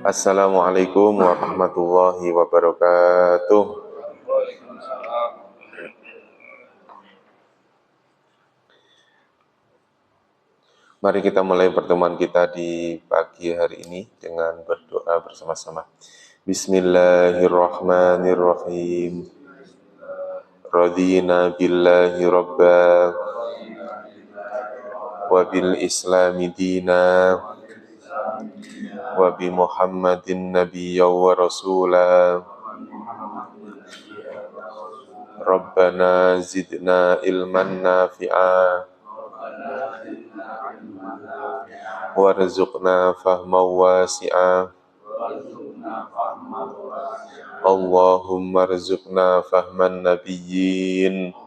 Assalamualaikum warahmatullahi wabarakatuh. Mari kita mulai pertemuan kita di pagi hari ini dengan berdoa bersama-sama. Bismillahirrahmanirrahim. Radina billahi rabba wa bil islami dina wa bi Muhammadin nabiyya wa rasula. Rabbana zidna ilman nafi'a warzuqna fahman wasi'a. Allahumma rzuqna fahman nabiyyin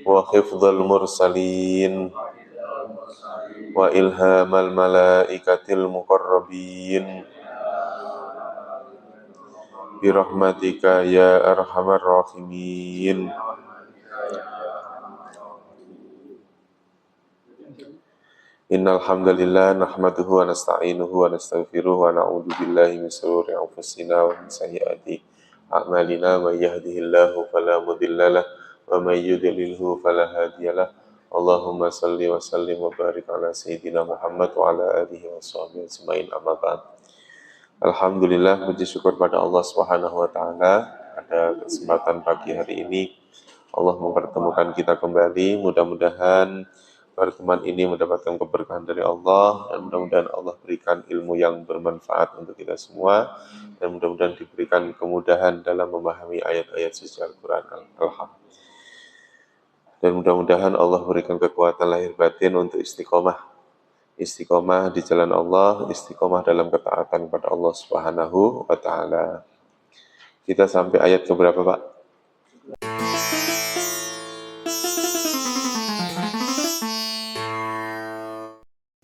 wa hifdzal mursalin wa ilhamal malaikatil muqarrabin birahmatika ya arhamar rahimin. Innal hamdalillah nahmaduhu wa nasta'inuhu wa nastaghfiruhu wa na'udzu billahi min shururi anfusina wa min sayyiati a'malina. May yahdihillahu fala mudhillalah wa may yudlilhu fala hadiyalah. Allahumma shalli wa sallim wa barik ala sayyidina Muhammad wa ala alihi wa sahbihi ajmain, amma ba'd. Alhamdulillah, puji syukur pada Allah Subhanahu wa taala pada kesempatan pagi hari ini Allah mempertemukan kita kembali. Mudah-mudahan pertemuan ini mendapatkan keberkahan dari Allah, dan mudah-mudahan Allah berikan ilmu yang bermanfaat untuk kita semua, dan mudah-mudahan diberikan kemudahan dalam memahami ayat-ayat suci Al-Quran. Dan mudah-mudahan Allah berikan kekuatan lahir batin untuk istiqomah di jalan Allah, istiqomah dalam ketaatan kepada Allah Subhanahu wa taala. Kita sampai ayat keberapa, Pak?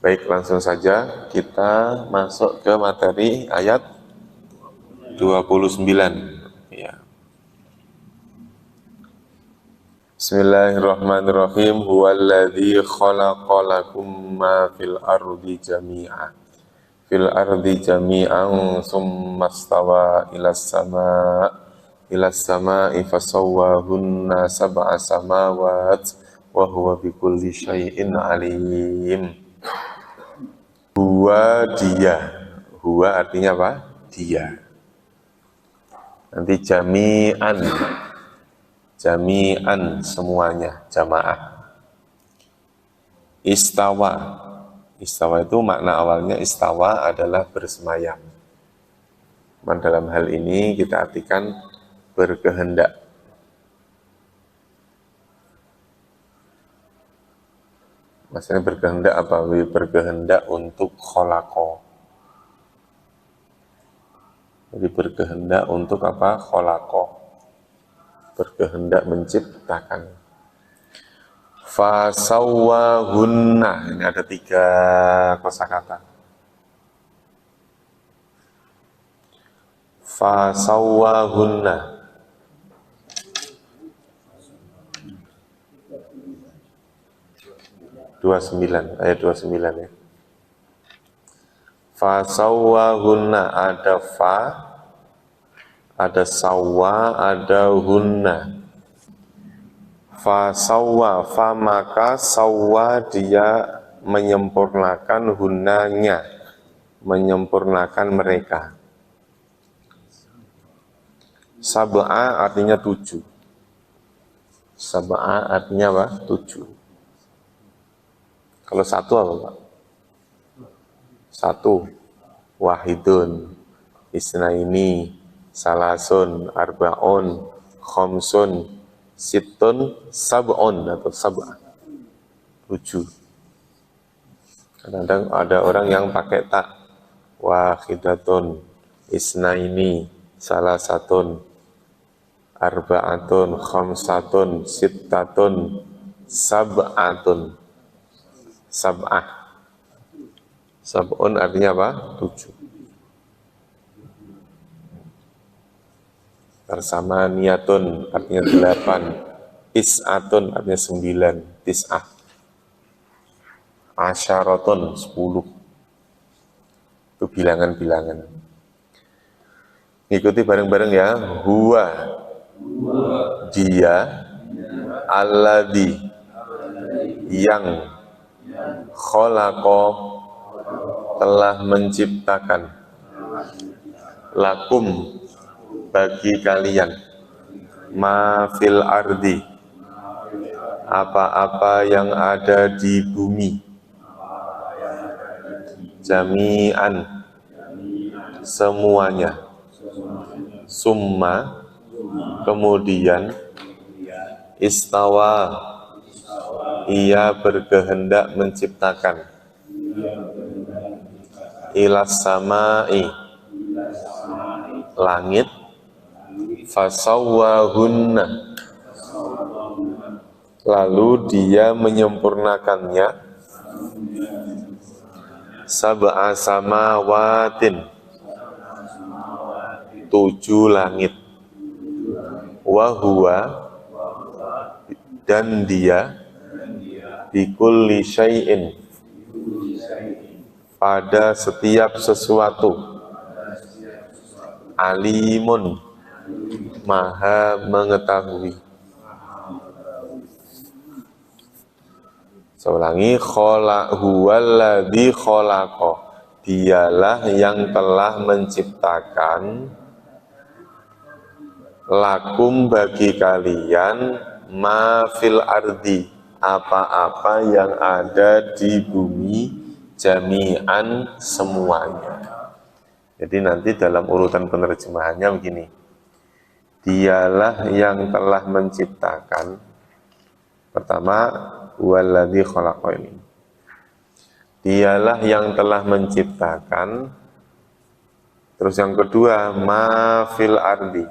Baik, langsung saja kita masuk ke materi ayat 29. Ya. Bismillahirrahmanirrahim. Huwallazi khalaqalakum ma fil ardi jami'a. Fil ardi jami'an tsumma stawa ilas sama'i fasawwahunna sab'a samawat wa huwa bikulli syai'in alim. Huwa dia. Huwa artinya apa? Dia. Nanti jami'an. Jami'an semuanya, jamaah. Istawa. Istawa itu makna awalnya istawa adalah bersemayam. Dalam hal ini kita artikan berkehendak. Maksudnya berkehendak apa? Berkehendak untuk kholako. Jadi berkehendak untuk apa? Kholako. Berkehendak menciptakan. Fasawwahunna. Ini ada 3 kosakata. Fasawwahunna. Ayat 29 ya. Fasawwahunna, ada fa, ada sawwa, ada hunna. Fasawwa, fa maka sawwa dia menyempurnakan hunnanya, menyempurnakan mereka. Sab'a artinya 7. Sab'a artinya apa? 7. Kalau 1 apa, Pak? 1 wahidun, isnaini, salasun, arba'un, khamsun, sittun, sab'un atau sab'a. 7. Kadang-kadang ada orang yang pakai tak. Wahidatun, isnaini, salasatun, arba'atun, khamsatun, sittatun, sab'atun. Sab'ah. Sab'un artinya apa? 7. Bersama niatun artinya 8. Tis'atun artinya 9. Tis'ah. Asyaratun 10. Itu bilangan-bilangan. Ikuti bareng-bareng ya. Huwa dia, alladzi yang khalaqa telah menciptakan, lakum bagi kalian, ma fil ardi apa-apa yang ada di bumi, jami'an semuanya, summa kemudian, istawa ia berkehendak menciptakan, ilas samai langit, fasawwahunna lalu dia menyempurnakannya, sab'a samawatin 7 langit, wahuwa dan dia, bikulli syai'in pada setiap sesuatu, alimun maha mengetahui. Seulangi, huwaladzi khalaqa dialah yang telah menciptakan, lakum bagi kalian, ma fil ardi apa-apa yang ada di bumi, jami'an semuanya. Jadi nanti dalam urutan penerjemahannya begini, dialah yang telah menciptakan, pertama huwaladzi khalaqa ini, dialah yang telah menciptakan, terus yang kedua ma fil ardi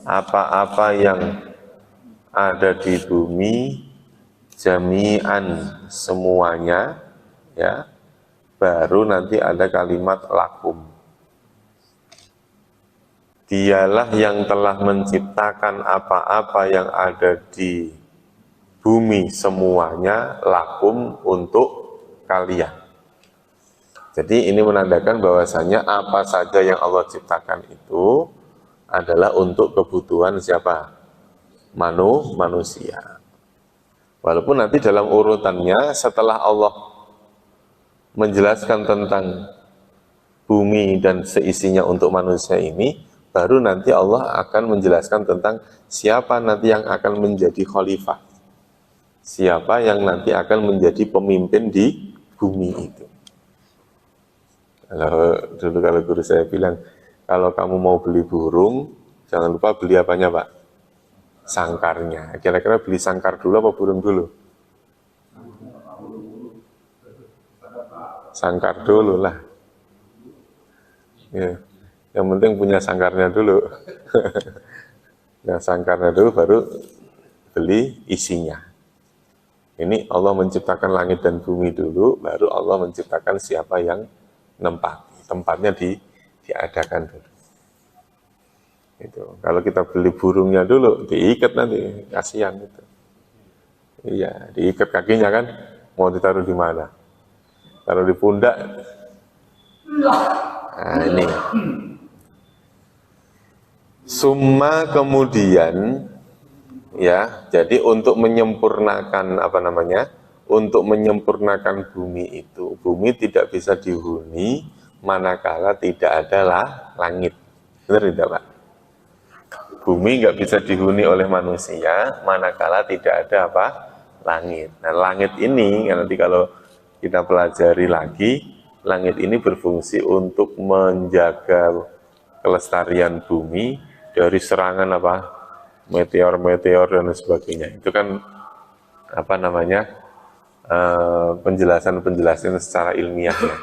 apa-apa yang ada di bumi, jami'an semuanya, ya, baru nanti ada kalimat lakum. Dialah yang telah menciptakan apa-apa yang ada di bumi semuanya, lakum untuk kalian. Jadi ini menandakan bahwasanya apa saja yang Allah ciptakan itu adalah untuk kebutuhan siapa? Manusia. Walaupun nanti dalam urutannya setelah Allah menjelaskan tentang bumi dan seisinya untuk manusia ini, baru nanti Allah akan menjelaskan tentang siapa nanti yang akan menjadi khalifah, siapa yang nanti akan menjadi pemimpin di bumi itu. Kalau guru saya bilang, kalau kamu mau beli burung, jangan lupa beli apanya Pak? Sangkarnya. Kira-kira beli sangkar dulu apa burung dulu? Sangkar dulu lah. Ya. Yang penting punya sangkarnya dulu. Nah, sangkarnya dulu baru beli isinya. Ini Allah menciptakan langit dan bumi dulu, baru Allah menciptakan siapa yang nempati. Tempatnya diadakan dulu. Itu. Kalau kita beli burungnya dulu, diikat nanti, kasihan itu. Iya, diikat kakinya kan, mau ditaruh di mana? Taruh di pundak. Nah, ini. Summa kemudian, ya, jadi untuk menyempurnakan apa namanya? Untuk menyempurnakan bumi itu, bumi tidak bisa dihuni manakala tidak ada langit. Benar tidak Pak? Bumi nggak bisa dihuni oleh manusia manakala tidak ada apa? Langit. Nah, langit ini nanti kalau kita pelajari lagi, langit ini berfungsi untuk menjaga kelestarian bumi dari serangan apa? Meteor-meteor dan sebagainya. Itu kan apa namanya? Penjelasan-penjelasan secara ilmiah ya.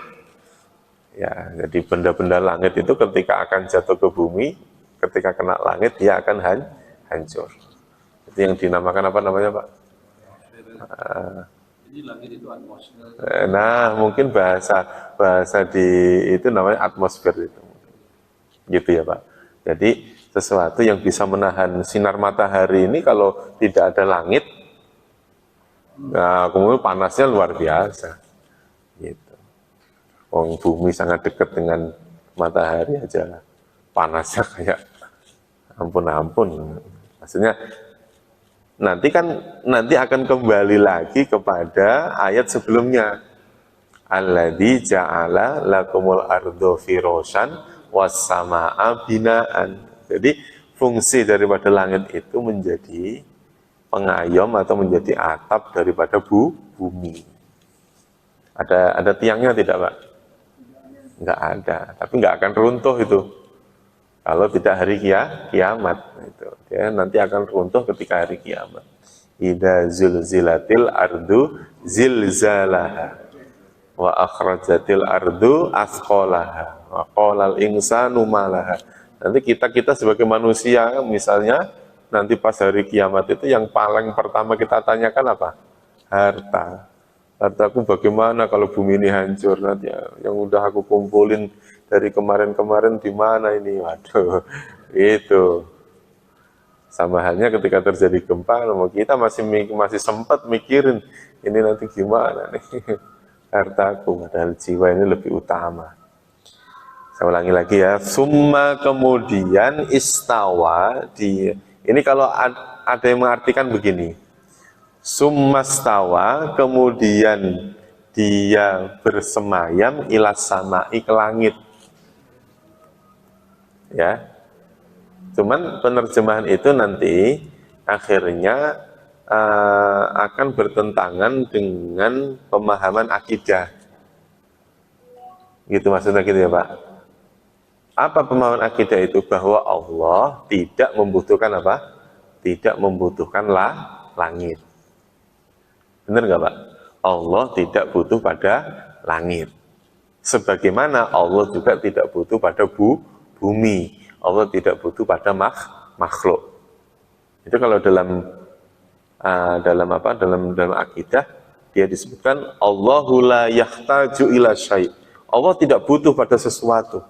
Ya, jadi benda-benda langit itu ketika akan jatuh ke bumi, ketika kena langit dia akan hancur. Itu yang dinamakan apa namanya Pak? Jadi langit itu atmosfer. Nah, mungkin bahasa di itu namanya atmosfer itu. Gitu ya Pak. Jadi sesuatu yang bisa menahan sinar matahari ini kalau tidak ada langit, Nah, kemudian panasnya luar biasa. Gitu. Bumi sangat dekat dengan matahari aja. Panasnya kayak ampun-ampun. Maksudnya nanti akan kembali lagi kepada ayat sebelumnya. Alladzi ja'ala lakumul ardo firoshan was sama'a binaan. Jadi fungsi daripada langit itu menjadi pengayom atau menjadi atap daripada bumi. Ada tiangnya tidak, Pak? Enggak ada, tapi enggak akan runtuh itu. Kalau tidak hari kiamat itu. Dia nanti akan runtuh ketika hari kiamat. Idza zulzilatil ardu zilzalaha wa akhrajatil ardu asqalaha wa qalal insanu malaha. Nanti kita sebagai manusia misalnya nanti pas hari kiamat itu yang paling pertama kita tanyakan apa? Harta. Hartaku bagaimana kalau bumi ini hancur nanti yang udah aku kumpulin dari kemarin-kemarin di mana ini? Waduh, itu. Sama halnya ketika terjadi gempa, kita masih sempat mikirin ini nanti gimana nih hartaku, padahal jiwa ini lebih utama. Saya ulangi lagi ya, summa kemudian istawa ini kalau ada yang mengartikan begini, summa stawa kemudian dia bersemayam ilas samai ke langit. Ya, cuman penerjemahan itu nanti akhirnya akan bertentangan dengan pemahaman akidah. Gitu maksudnya gitu ya Pak. Apa pemahaman akidah itu? Bahwa Allah tidak membutuhkan apa? Tidak membutuhkan langit. Benar nggak Pak? Allah tidak butuh pada langit. Sebagaimana Allah juga tidak butuh pada bumi. Allah tidak butuh pada makhluk. Itu kalau dalam akidah dia disebutkan Allahu la yahtaju ila syai'. Allah tidak butuh pada sesuatu.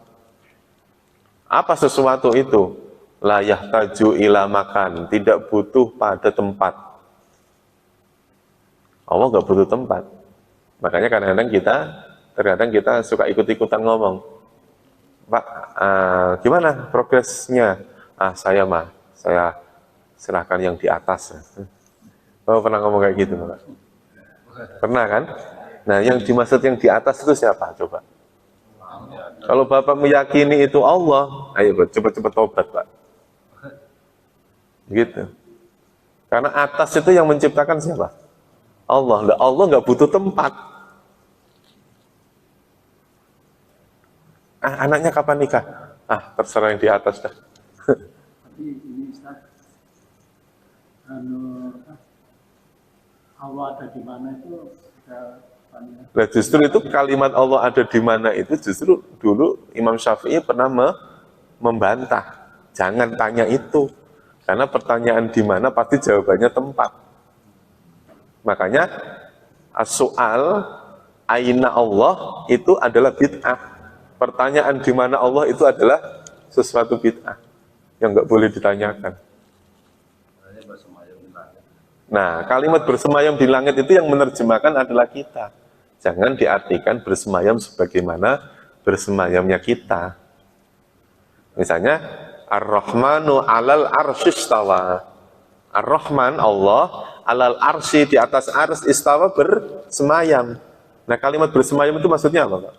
Apa sesuatu itu? La yahtaju ila makan, tidak butuh pada tempat. Allah nggak butuh tempat. Makanya terkadang kita suka ikut-ikutan ngomong, Pak, gimana progresnya? Saya serahkan yang di atas. Oh, pernah ngomong kayak gitu, Pak? Pernah kan? Nah, yang dimaksud yang di atas itu siapa? Coba. Kalau Bapak meyakini itu Allah, ayo cepat-cepat tobat, Pak. Gitu. Karena atas itu yang menciptakan siapa? Allah. Allah nggak butuh tempat. Anaknya kapan nikah? Terserah yang di atas dah. Tapi ini Ustaz, Allah ada di mana itu Nah justru itu kalimat Allah ada di mana itu justru dulu Imam Syafi'i pernah membantah. Jangan tanya itu. Karena pertanyaan di mana pasti jawabannya tempat. Makanya as-soal aina Allah itu adalah bid'ah. Pertanyaan di mana Allah itu adalah sesuatu bid'ah yang nggak boleh ditanyakan. Nah, kalimat bersemayam di langit itu yang menerjemahkan adalah kita. Jangan diartikan bersemayam sebagaimana bersemayamnya kita. Misalnya, Ar-Rahmanu alal arsyistawa. Ar-Rahman, Allah, alal arsy, di atas ars, istawa bersemayam. Nah, kalimat bersemayam itu maksudnya apa, Pak?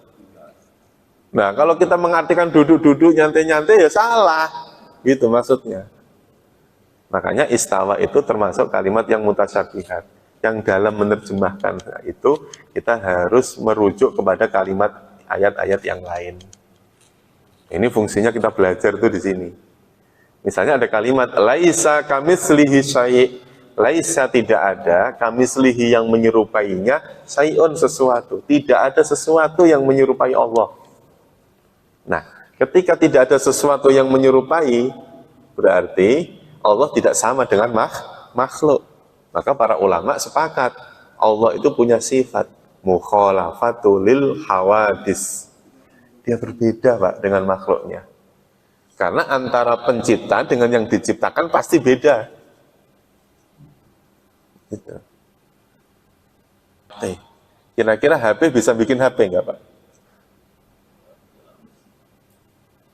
Nah, kalau kita mengartikan duduk-duduk, nyantai-nyantai, ya salah. Gitu maksudnya. Makanya istawa itu termasuk kalimat yang mutasyabihat. Yang dalam menerjemahkan itu, kita harus merujuk kepada kalimat ayat-ayat yang lain. Ini fungsinya kita belajar tuh di sini. Misalnya ada kalimat, laisa kamitslihi syai'. Laisa tidak ada, kamitslihi yang menyerupainya, syai'un sesuatu. Tidak ada sesuatu yang menyerupai Allah. Nah, ketika tidak ada sesuatu yang menyerupai, berarti Allah tidak sama dengan makhluk. Maka para ulama sepakat, Allah itu punya sifat mukhalafatu lil hawadis. Dia berbeda, Pak, dengan makhluknya. Karena antara pencipta dengan yang diciptakan pasti beda. Gitu. HP. Kira-kira HP bisa bikin HP nggak Pak?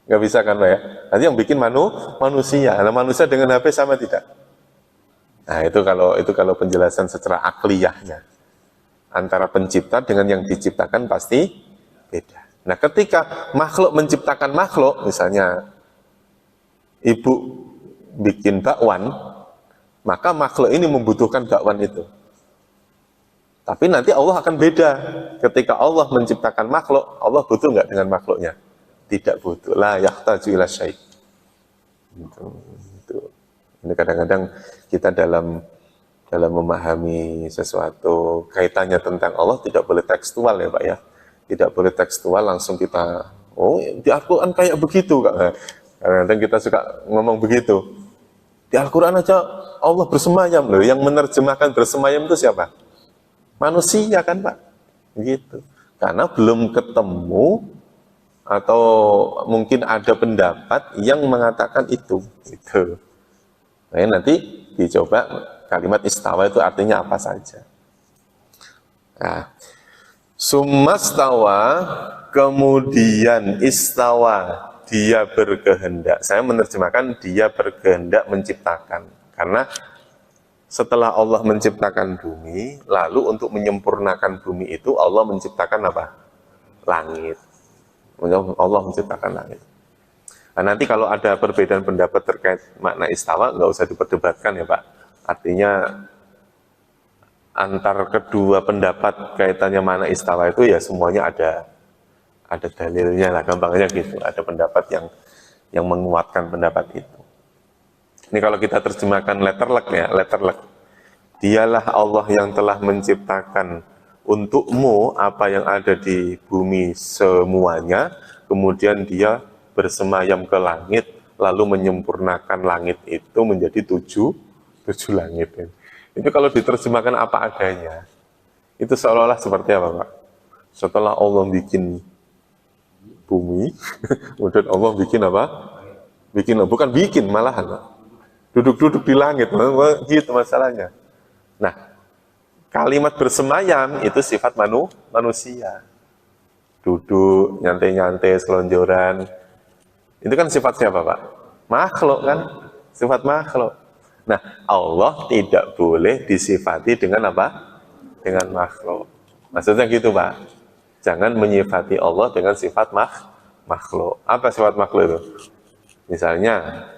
Nggak bisa kan Pak ya? Nanti yang bikin manusia. Nah, manusia dengan HP sama tidak? Nah itu kalau penjelasan secara akliyahnya. Antara pencipta dengan yang diciptakan pasti beda. Nah ketika makhluk menciptakan makhluk, misalnya ibu bikin bakwan, maka makhluk ini membutuhkan bakwan itu. Tapi nanti Allah akan beda. Ketika Allah menciptakan makhluk, Allah butuh nggak dengan makhluknya? Tidak butuh. La yahtaju ila syai'. Itu. Ini kadang-kadang kita dalam memahami sesuatu kaitannya tentang Allah tidak boleh tekstual ya Pak ya. Tidak boleh tekstual langsung kita, oh di Al-Quran kayak begitu Kak. Kadang-kadang kita suka ngomong begitu. Di Al-Quran aja Allah bersemayam loh. Yang menerjemahkan bersemayam itu siapa? Manusia kan Pak. Gitu. Karena belum ketemu atau mungkin ada pendapat yang mengatakan itu. Gitu. Nah nanti dicoba kalimat istawa itu artinya apa saja. Nah, summastawa, kemudian istawa, dia berkehendak. Saya menerjemahkan dia berkehendak menciptakan. Karena setelah Allah menciptakan bumi, lalu untuk menyempurnakan bumi itu Allah menciptakan apa? Langit. Allah menciptakan langit. Nah, nanti kalau ada perbedaan pendapat terkait makna istawa, nggak usah diperdebatkan ya Pak. Artinya antar kedua pendapat kaitannya mana istawa itu ya semuanya ada dalilnya lah, gampangnya gitu. Ada pendapat yang menguatkan pendapat itu. Ini kalau kita terjemahkan letterlek ya, letterlek. Dialah Allah yang telah menciptakan untukmu apa yang ada di bumi semuanya, kemudian dia bersemayam ke langit, lalu menyempurnakan langit itu menjadi tujuh langit. Itu kalau diterjemahkan apa adanya, itu seolah-olah seperti apa Pak? Setelah Allah bikin bumi, kemudian Allah bikin apa? Bukan bikin, malahan Pak. Duduk-duduk di langit, gitu masalahnya. Nah, kalimat bersemayam itu sifat manusia. Duduk, nyantai-nyantai, selonjoran. Itu kan sifat siapa Pak? Makhluk kan? Sifat makhluk. Nah, Allah tidak boleh disifati dengan apa? Dengan makhluk. Maksudnya gitu Pak. Jangan menyifati Allah dengan sifat makhluk. Apa sifat makhluk itu? Misalnya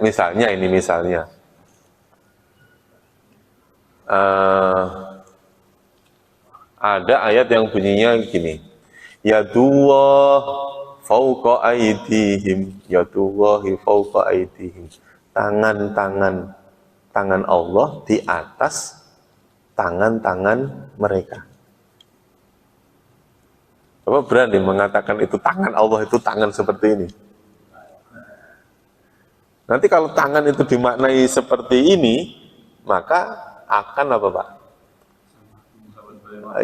ada ayat yang bunyinya gini. Yadullah fauqa aydihim, yadullahi fauqa aydihim. Tangan Allah di atas tangan-tangan mereka. Apa berani mengatakan itu tangan Allah itu tangan seperti ini? Nanti kalau tangan itu dimaknai seperti ini, maka akan apa Pak?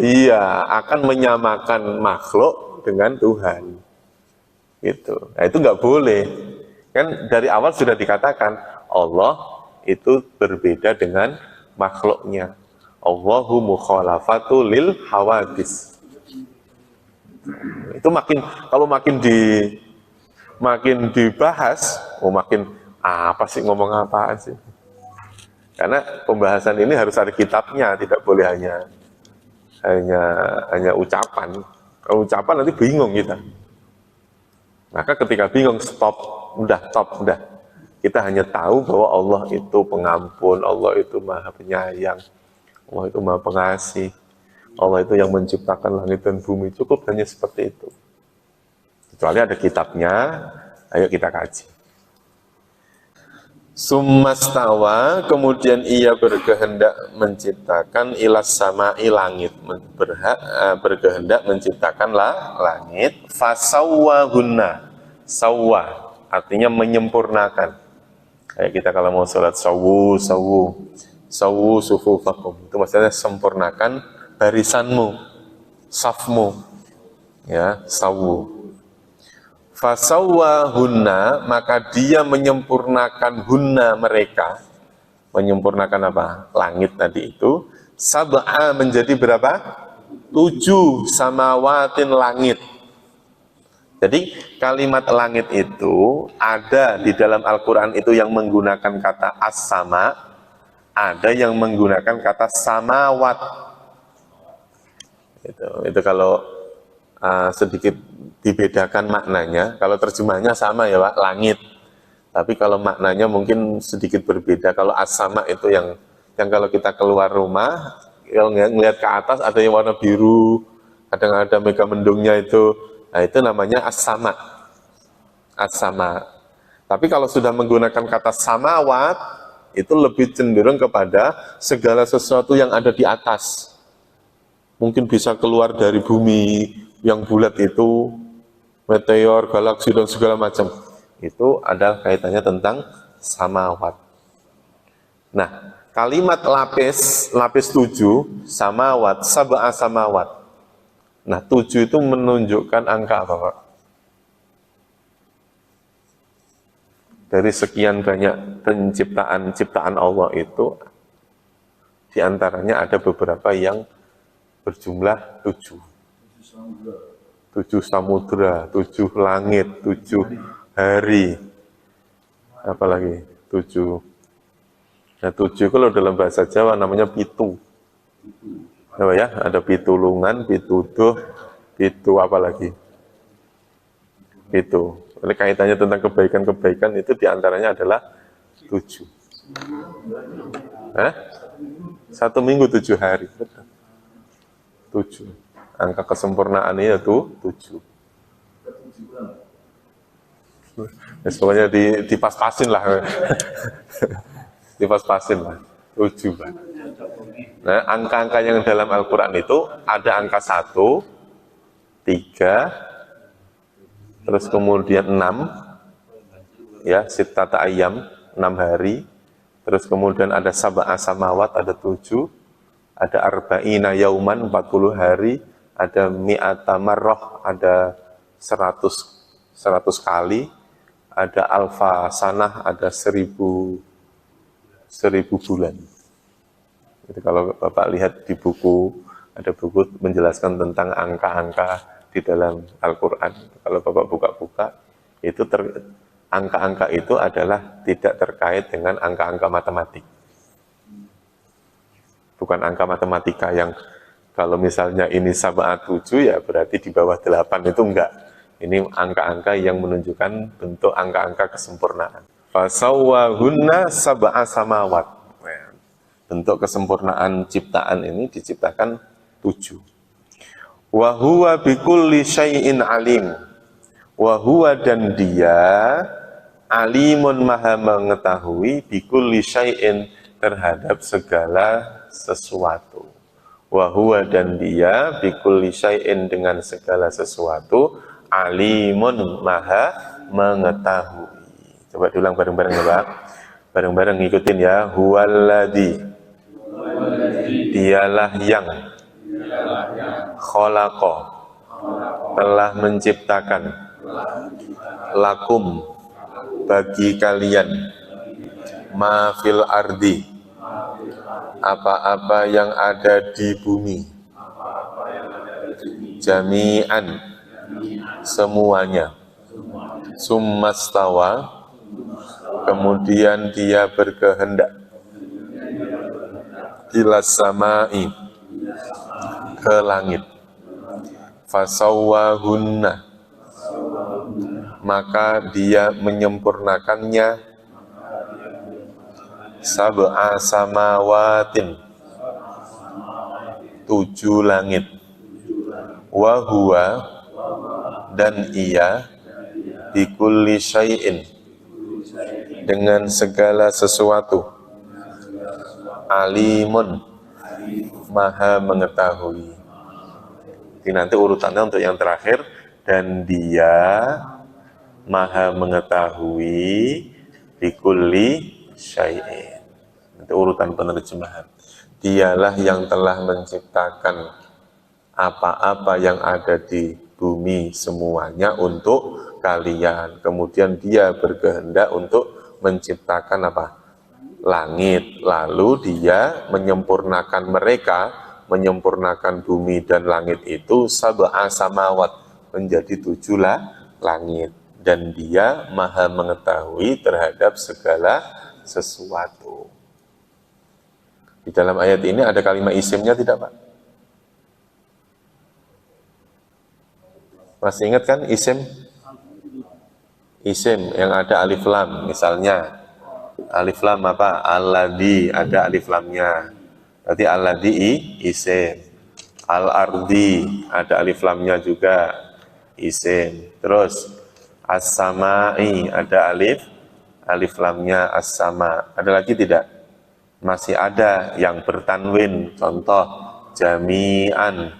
Iya, akan menyamakan makhluk dengan Tuhan. Gitu. Nah itu nggak boleh. Kan dari awal sudah dikatakan Allah itu berbeda dengan makhluknya. Allahu mukhalafatu lil hawadis. Itu kalau makin dibahas, makin apa sih, ngomong apaan sih? Karena pembahasan ini harus ada kitabnya, tidak boleh hanya ucapan. Kalau ucapan nanti bingung kita. Maka ketika bingung, stop. Kita hanya tahu bahwa Allah itu pengampun, Allah itu maha penyayang, Allah itu maha pengasih, Allah itu yang menciptakan langit dan bumi. Cukup hanya seperti itu. Kecuali ada kitabnya, ayo kita kaji. Summastawa, kemudian ia berkehendak menciptakan ilas sama'i langit, berkehendak menciptakan langit. Fasawwahunna, sawwa artinya menyempurnakan. Kayak kita kalau mau sholat sawu sufufakum, itu maksudnya sempurnakan barisanmu, safmu, ya sawu. Fasawwahunna, maka dia menyempurnakan hunna mereka. Menyempurnakan apa? Langit tadi itu. Sab'a menjadi berapa? 7 samawatin langit. Jadi kalimat langit itu ada di dalam Al-Quran itu yang menggunakan kata as-sama, ada yang menggunakan kata samawat. Itu kalau sedikit dibedakan maknanya. Kalau terjemahnya sama ya Pak, langit. Tapi kalau maknanya mungkin sedikit berbeda. Kalau as-sama itu yang kalau kita keluar rumah, kalau ngelihat ke atas ada yang warna biru, kadang ada mega mendungnya itu, nah itu namanya as-sama. As-sama. Tapi kalau sudah menggunakan kata samawat, itu lebih cenderung kepada segala sesuatu yang ada di atas. Mungkin bisa keluar dari bumi yang bulat itu, meteor, galaksi, dan segala macam. Itu ada kaitannya tentang samawat. Nah, kalimat lapis 7, samawat, sab'a samawat. Nah, 7 itu menunjukkan angka apa, Pak? Dari sekian banyak ciptaan Allah itu, diantaranya ada beberapa yang berjumlah 7. 7 samudra, 7 langit, 7 hari. Apalagi 7. Nah, 7 kalau dalam bahasa Jawa namanya pitu. Apa ya? Ada pitulungan, pituduh, pitu apa lagi? Itu. Oleh kaitannya tentang kebaikan-kebaikan itu diantaranya adalah 7. 1 minggu 7 hari. 7. Angka kesempurnaannya itu 7. Ya, pokoknya dipas-pasin lah. Dipas-pasin lah. 7. Nah, angka-angka yang dalam Al-Quran itu ada angka 1, 3, terus kemudian 6, ya, sittata ayyam, 6 hari, terus kemudian ada sab'a samawat, ada 7, ada arba'ina yauman, 40 hari, ada mi'ata marrah, ada 100 kali, ada alfa sanah, ada 1000 bulan. Jadi kalau Bapak lihat di buku, ada buku menjelaskan tentang angka-angka di dalam Al-Quran. Kalau Bapak buka-buka, itu angka-angka itu adalah tidak terkait dengan angka-angka matematik. Bukan angka matematika yang kalau misalnya ini sab'a 7 ya berarti di bawah 8, itu enggak. Ini angka-angka yang menunjukkan bentuk angka-angka kesempurnaan. Fasawwahunna sab'a samawat. Bentuk kesempurnaan ciptaan ini diciptakan 7. Wa huwa bikulli syai'in alim. Wa huwa, dan dia alimun, maha mengetahui, bikulli syai'in, terhadap segala sesuatu. Wa huwa, dan dia bikulli syai'in, dengan segala sesuatu, alimun, maha mengetahui. Coba diulang bareng-bareng ya Pak. Bareng-bareng ngikutin ya. Huwaladzi, dialah yang khalaqa, telah menciptakan, lakum, bagi kalian, ma fil ardi, apa-apa yang ada di bumi, jami'an, semuanya, summastawa, kemudian dia berkehendak, ilas samai, ke langit, fasawwahunna, maka dia menyempurnakannya, sab'a samawatin, 7 langit, wa huwa, dan ia, bikulli syai'in, dengan segala sesuatu, alimun, maha mengetahui. Jadi nanti urutannya untuk yang terakhir, dan dia maha mengetahui bikulli syai'in. Itu urutan penerjemahan. Dialah yang telah menciptakan apa-apa yang ada di bumi semuanya untuk kalian. Kemudian dia berkehendak untuk menciptakan apa? Langit. Lalu dia menyempurnakan mereka menyempurnakan bumi dan langit itu sab'a samawat, menjadi 7 langit, dan dia maha mengetahui terhadap segala sesuatu. Di dalam ayat ini ada kalimat isimnya tidak, Pak? Masih ingat kan isim? Isim yang ada alif lam, misalnya alif lam apa? Alladzi, ada alif lamnya. Berarti alladzi isim. Al-ardi, ada alif lamnya juga, isim. Terus as-samai, ada alif lamnya, as-sama. Ada lagi tidak? Masih ada yang bertanwin, contoh jami'an.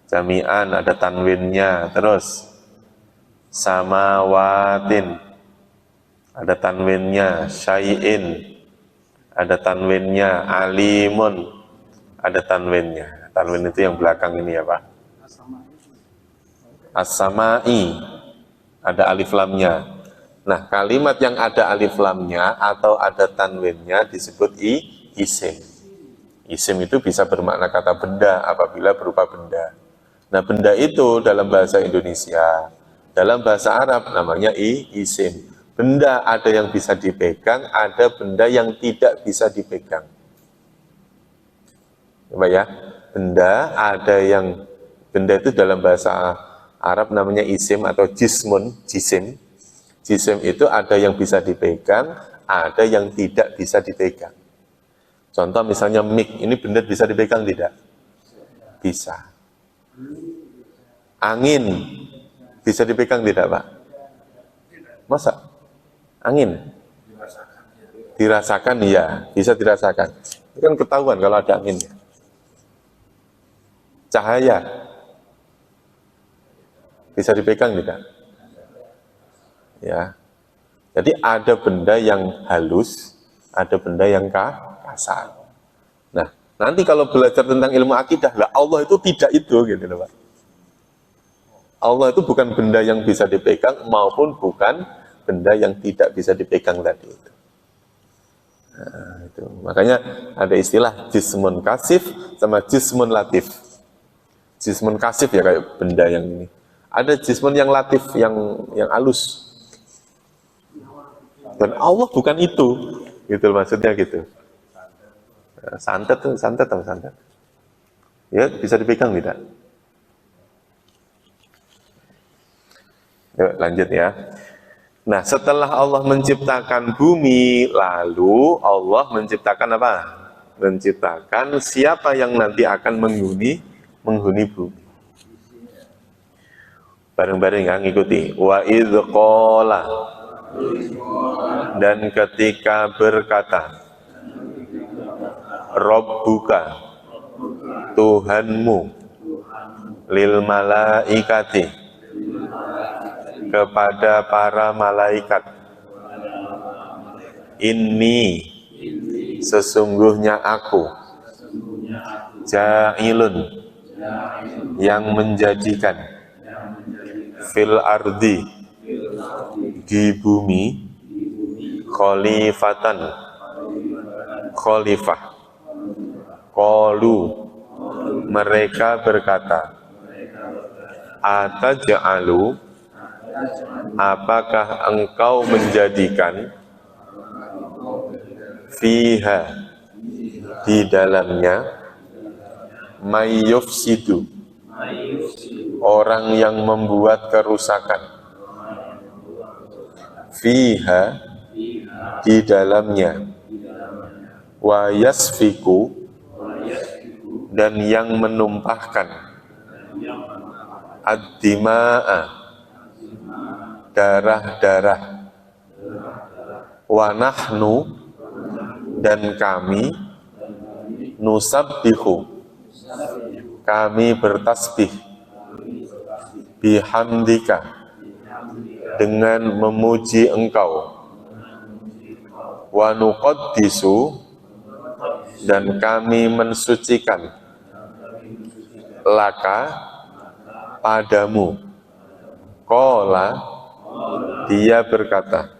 Jami'an ada tanwinnya. Terus samawatin, ada tanwinnya. Syai'in, ada tanwinnya. Alimun, ada tanwinnya. Tanwin itu yang belakang ini ya Pak. As-samai, ada alif lamnya. Nah, kalimat yang ada alif lamnya atau ada tanwinnya disebut isim. Isim itu bisa bermakna kata benda apabila berupa benda. Nah, benda itu dalam bahasa Indonesia, dalam bahasa Arab namanya isim. Benda ada yang bisa dipegang, ada benda yang tidak bisa dipegang. Coba ya, benda ada yang, benda itu dalam bahasa Arab namanya isim atau jismun, jisim. Jisim itu ada yang bisa dipegang, ada yang tidak bisa dipegang. Contoh misalnya mic, ini benda bisa dipegang tidak? Bisa. Angin, bisa dipegang tidak Pak? Masa? Angin? Dirasakan, iya, bisa dirasakan. Itu kan ketahuan kalau ada anginnya. Cahaya, bisa dipegang tidak? Ya. Jadi ada benda yang halus, ada benda yang kasar. Nah, nanti kalau belajar tentang ilmu akidah, lah Allah itu tidak itu gitu loh Pak. Allah itu bukan benda yang bisa dipegang maupun bukan benda yang tidak bisa dipegang tadi itu. Nah, itu. Makanya ada istilah jismun kasif sama jismun latif. Jismun kasif ya kayak benda yang ini. Ada jismun yang latif, yang halus. Dan Allah bukan itu, gitu maksudnya gitu. Santet. Ya bisa dipegang tidak? Yuk lanjut ya. Nah setelah Allah menciptakan bumi, lalu Allah menciptakan apa? Menciptakan siapa yang nanti akan menghuni bumi. Bareng-bareng ya ngikuti. Wa idz qala, dan ketika berkata, Rabbuka, Tuhanmu, lil malaikati, kepada para malaikat, inni, sesungguhnya aku, ja'ilun, yang menjadikan, fil ardi, di bumi, khalifatan, khalifah. Qalu, mereka berkata, ataj'alu, apakah engkau menjadikan, fiha, di dalamnya, mayyufsidu, orang yang membuat kerusakan, fiha, di dalamnya, wa yasfiku, dan yang menumpahkan, ad-dima'a, darah-darah, wa nahnu, dan kami, nusabbihu, kami bertasbih, bihamdika, dengan memuji engkau, wa nuqaddisu, dan kami mensucikan, laka, padamu. Qala, dia berkata,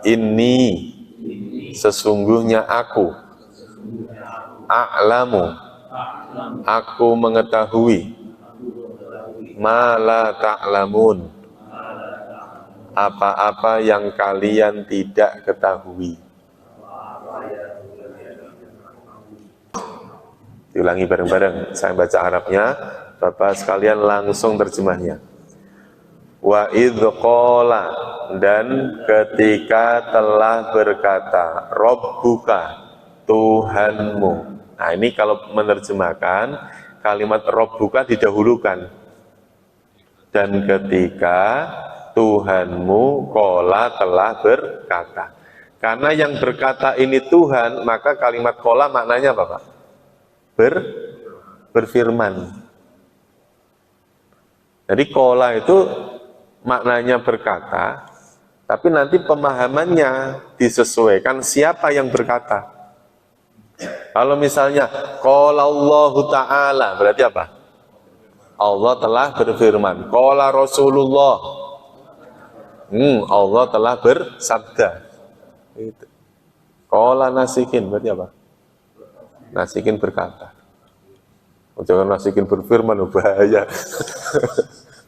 ini, sesungguhnya aku, a'lamu, aku mengetahui, ma la ta'lamun, apa-apa yang kalian tidak ketahui. Diulangi bareng-bareng, saya baca Arabnya, Bapak sekalian langsung terjemahnya. Wa idh qala, dan ketika telah berkata, Rabbuka, Tuhanmu. Nah ini kalau menerjemahkan, kalimat Rabbuka didahulukan. Dan ketika Tuhanmu qala telah berkata. Karena yang berkata ini Tuhan, maka kalimat qala maknanya apa Pak? Berfirman. Jadi qala itu maknanya berkata, tapi nanti pemahamannya disesuaikan siapa yang berkata. Kalau misalnya qala Allahu Ta'ala, berarti apa? Allah telah berfirman. Qala Rasulullah, Allah telah bersabda. Itu. Qala nasikin, berarti apa? Nasikin berkata. Jangan nasikin berfirman, bahaya.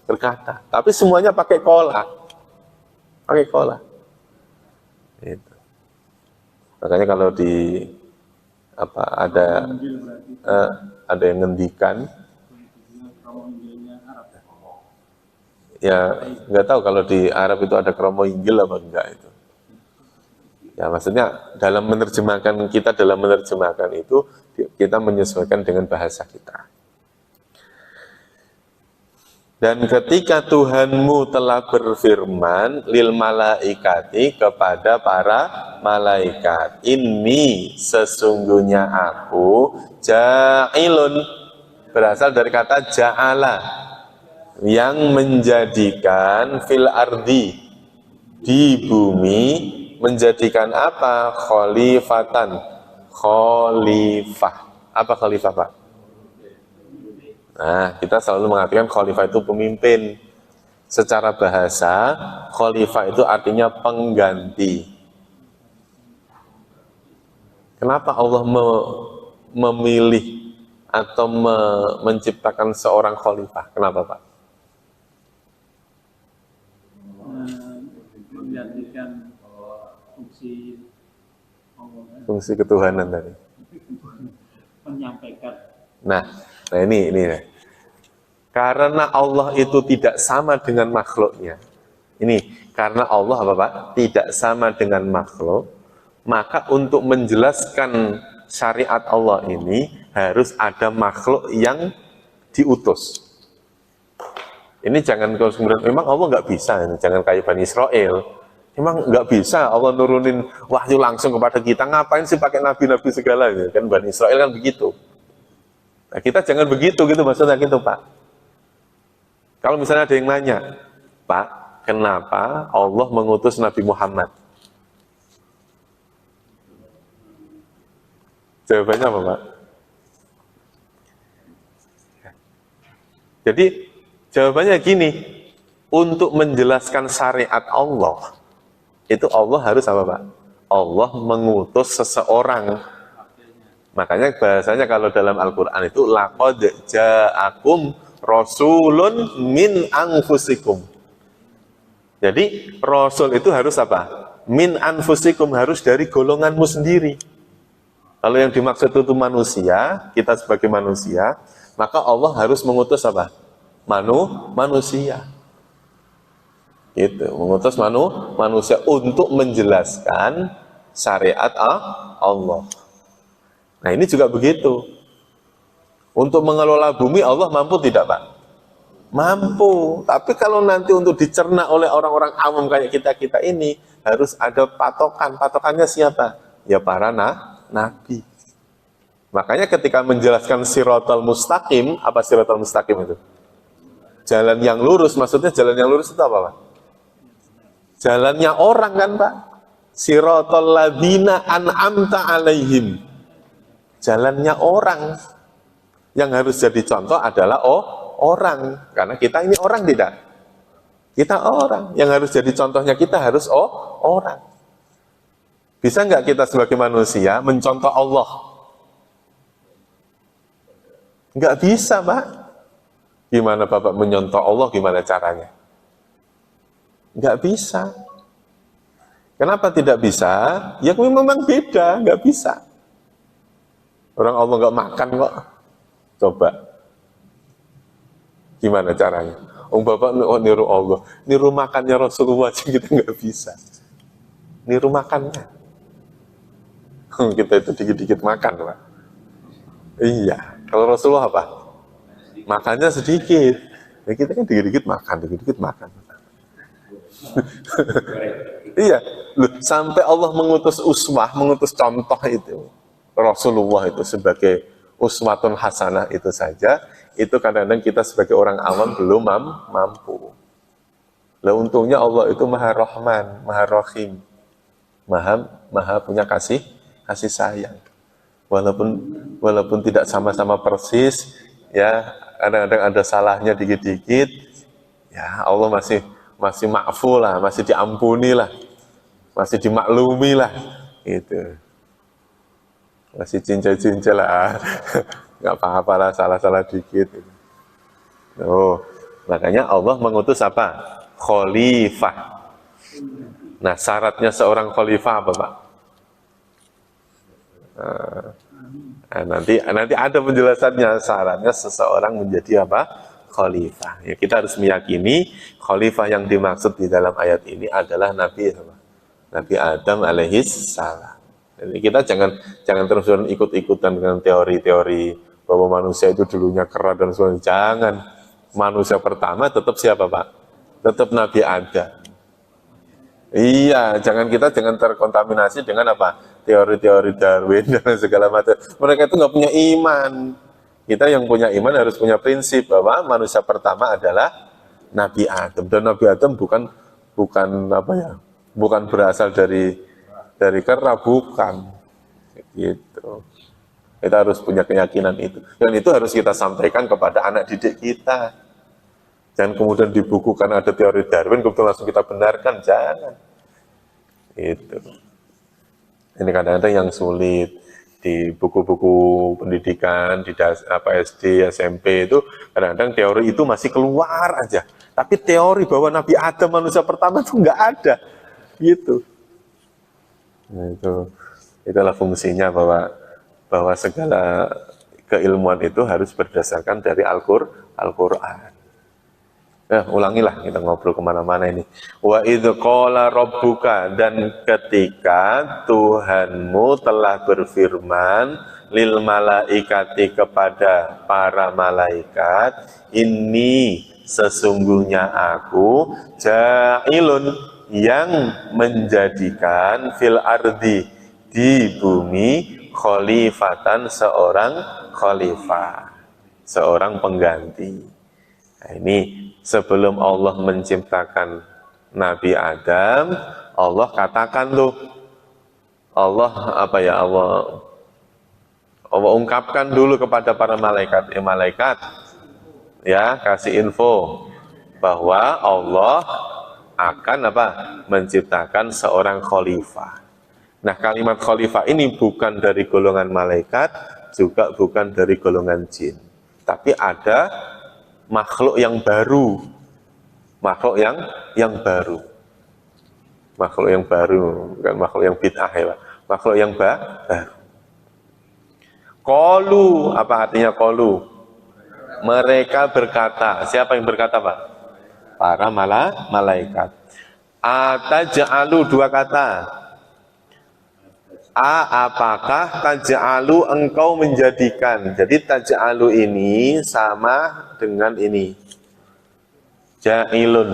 Berkata. Tapi semuanya pakai qala. Pakai qala. Itu. Makanya kalau di apa ada yang ngendikan, ya nggak tahu kalau di Arab itu ada kromo injil apa enggak itu. Ya maksudnya dalam menerjemahkan itu kita menyesuaikan dengan bahasa kita. Dan ketika Tuhanmu telah berfirman lil malaikati, kepada para malaikat, ini sesungguhnya aku ja'ilun, berasal dari kata ja'ala, yang menjadikan fil ardi, di bumi, menjadikan apa? Khalifatan, khalifah. Apa khalifah Pak? Nah, kita selalu mengatakan khalifah itu pemimpin. Secara bahasa, khalifah itu artinya pengganti. Kenapa Allah memilih atau menciptakan seorang khalifah? Kenapa Pak? Menggantikan fungsi ketuhanan tadi. Menyampaikan. Nah ini. Karena Allah itu tidak sama dengan makhluknya. Ini karena Allah apa Pak? Tidak sama dengan makhluk. Maka untuk menjelaskan syariat Allah ini harus ada makhluk yang diutus. Ini jangan kemudian memang Allah nggak bisa, jangan kayak Bani Israel. Memang nggak bisa Allah nurunin wahyu langsung kepada kita. Ngapain sih pakai nabi-nabi segala? Kan Bani Israel kan begitu. Nah, kita jangan begitu gitu maksudnya gitu Pak. Kalau misalnya ada yang nanya, Pak, kenapa Allah mengutus Nabi Muhammad? Jawabannya apa Pak? Jadi jawabannya gini, untuk menjelaskan syariat Allah, itu Allah harus apa Pak? Allah mengutus seseorang. Makanya bahasanya kalau dalam Al-Quran itu laqad ja'akum rasulun min anfusikum. Jadi rasul itu harus apa? Min anfusikum, harus dari golonganmu sendiri. Kalau yang dimaksud itu manusia, kita sebagai manusia, maka Allah harus mengutus apa? Manusia. Gitu, mengutus manusia untuk menjelaskan syariat Allah. Nah ini juga begitu. Untuk mengelola bumi Allah mampu tidak Pak? Mampu. Tapi kalau nanti untuk dicerna oleh orang-orang awam kayak kita ini, harus ada patokan. Patokannya siapa? Ya para nabi. Makanya ketika menjelaskan siratal mustaqim, apa siratal mustaqim itu? Jalan yang lurus, maksudnya jalan yang lurus itu apa Pak? Jalannya orang kan Pak? Siratal ladzina an'amta alaihim. Jalannya orang. Yang harus jadi contoh adalah orang. Karena kita ini orang tidak? Kita orang. Yang harus jadi contohnya kita harus orang. Bisa nggak kita sebagai manusia mencontoh Allah? Nggak bisa, Pak. Gimana Bapak menyontoh Allah, gimana caranya? Nggak bisa. Kenapa tidak bisa? Ya memang beda, nggak bisa. Orang Allah nggak makan kok. Coba. Gimana caranya? Bapak niru Allah. Niru makannya Rasulullah aja kita nggak bisa. Niru makannya. Kita itu dikit-dikit makan, Pak. Iya. Kalau Rasulullah apa? Makannya sedikit. Ya kita kan dikit-dikit makan, dikit-dikit makan. Iya. Loh, sampai Allah mengutus uswah, mengutus contoh itu. Rasulullah itu sebagai uswatun hasanah itu saja, itu kadang-kadang kita sebagai orang awam belum mampu. Lah untungnya Allah itu Maha Rahman, Maha Rahim, Maha punya kasih sayang. Walaupun tidak sama-sama persis, ya kadang-kadang ada salahnya dikit-dikit, ya Allah masih ma'fu lah, masih diampuni lah, masih dimaklumi lah, gitu. Masih cincai-cincai lah, nggak apa-apa lah, salah-salah dikit. Oh, makanya Allah mengutus apa? Khalifah. Nah, syaratnya seorang khalifah apa, Pak? Nanti ada penjelasannya. Syaratnya seseorang menjadi apa? Khalifah. Ya, kita harus meyakini khalifah yang dimaksud di dalam ayat ini adalah Nabi Adam alaihis salam. Jadi kita jangan terus ikut-ikutan dengan teori-teori bahwa manusia itu dulunya kera dan sebagainya. Jangan. Manusia pertama tetap siapa, Pak? Tetap Nabi Adam. Iya, jangan terkontaminasi dengan apa? Teori-teori Darwin dan segala macam. Mereka itu nggak punya iman. Kita yang punya iman harus punya prinsip bahwa manusia pertama adalah Nabi Adam. Dan Nabi Adam bukan apa ya? Bukan berasal dari kera, bukan. Gitu. Kita harus punya keyakinan itu. Dan itu harus kita sampaikan kepada anak didik kita. Jangan kemudian di buku karena ada teori Darwin, kemudian langsung kita benarkan. Jangan. Itu. Ini kadang-kadang yang sulit di buku-buku pendidikan, di SD, SMP itu, kadang-kadang teori itu masih keluar aja. Tapi teori bahwa Nabi Adam manusia pertama itu nggak ada. Gitu. Nah, itulah fungsinya bahwa segala keilmuan itu harus berdasarkan dari Al-Qur'an. Ulangilah, kita ngobrol kemana-mana ini. Wa idh qala rabbuka, dan ketika Tuhanmu telah berfirman lil malaikati, kepada para malaikat, ini sesungguhnya aku ja'ilun, yang menjadikan fil ardi, di bumi, khalifatan, seorang khalifah, seorang pengganti. Nah, ini sebelum Allah menciptakan Nabi Adam, Allah katakan tuh, Allah ungkapkan dulu kepada para malaikat, ya kasih info bahwa Allah akan menciptakan seorang khalifah. Nah, kalimat khalifah ini bukan dari golongan malaikat, juga bukan dari golongan jin, tapi ada makhluk yang baru, makhluk yang baru, bukan makhluk yang bid'ah ya, makhluk yang baru. Qalu, apa artinya qalu? Mereka berkata. Siapa yang berkata, Pak? Para malaikat. Ataj'alu, dua kata. Apakah taj'alu, engkau menjadikan. Jadi taj'alu ini sama dengan ini. Ja'ilun.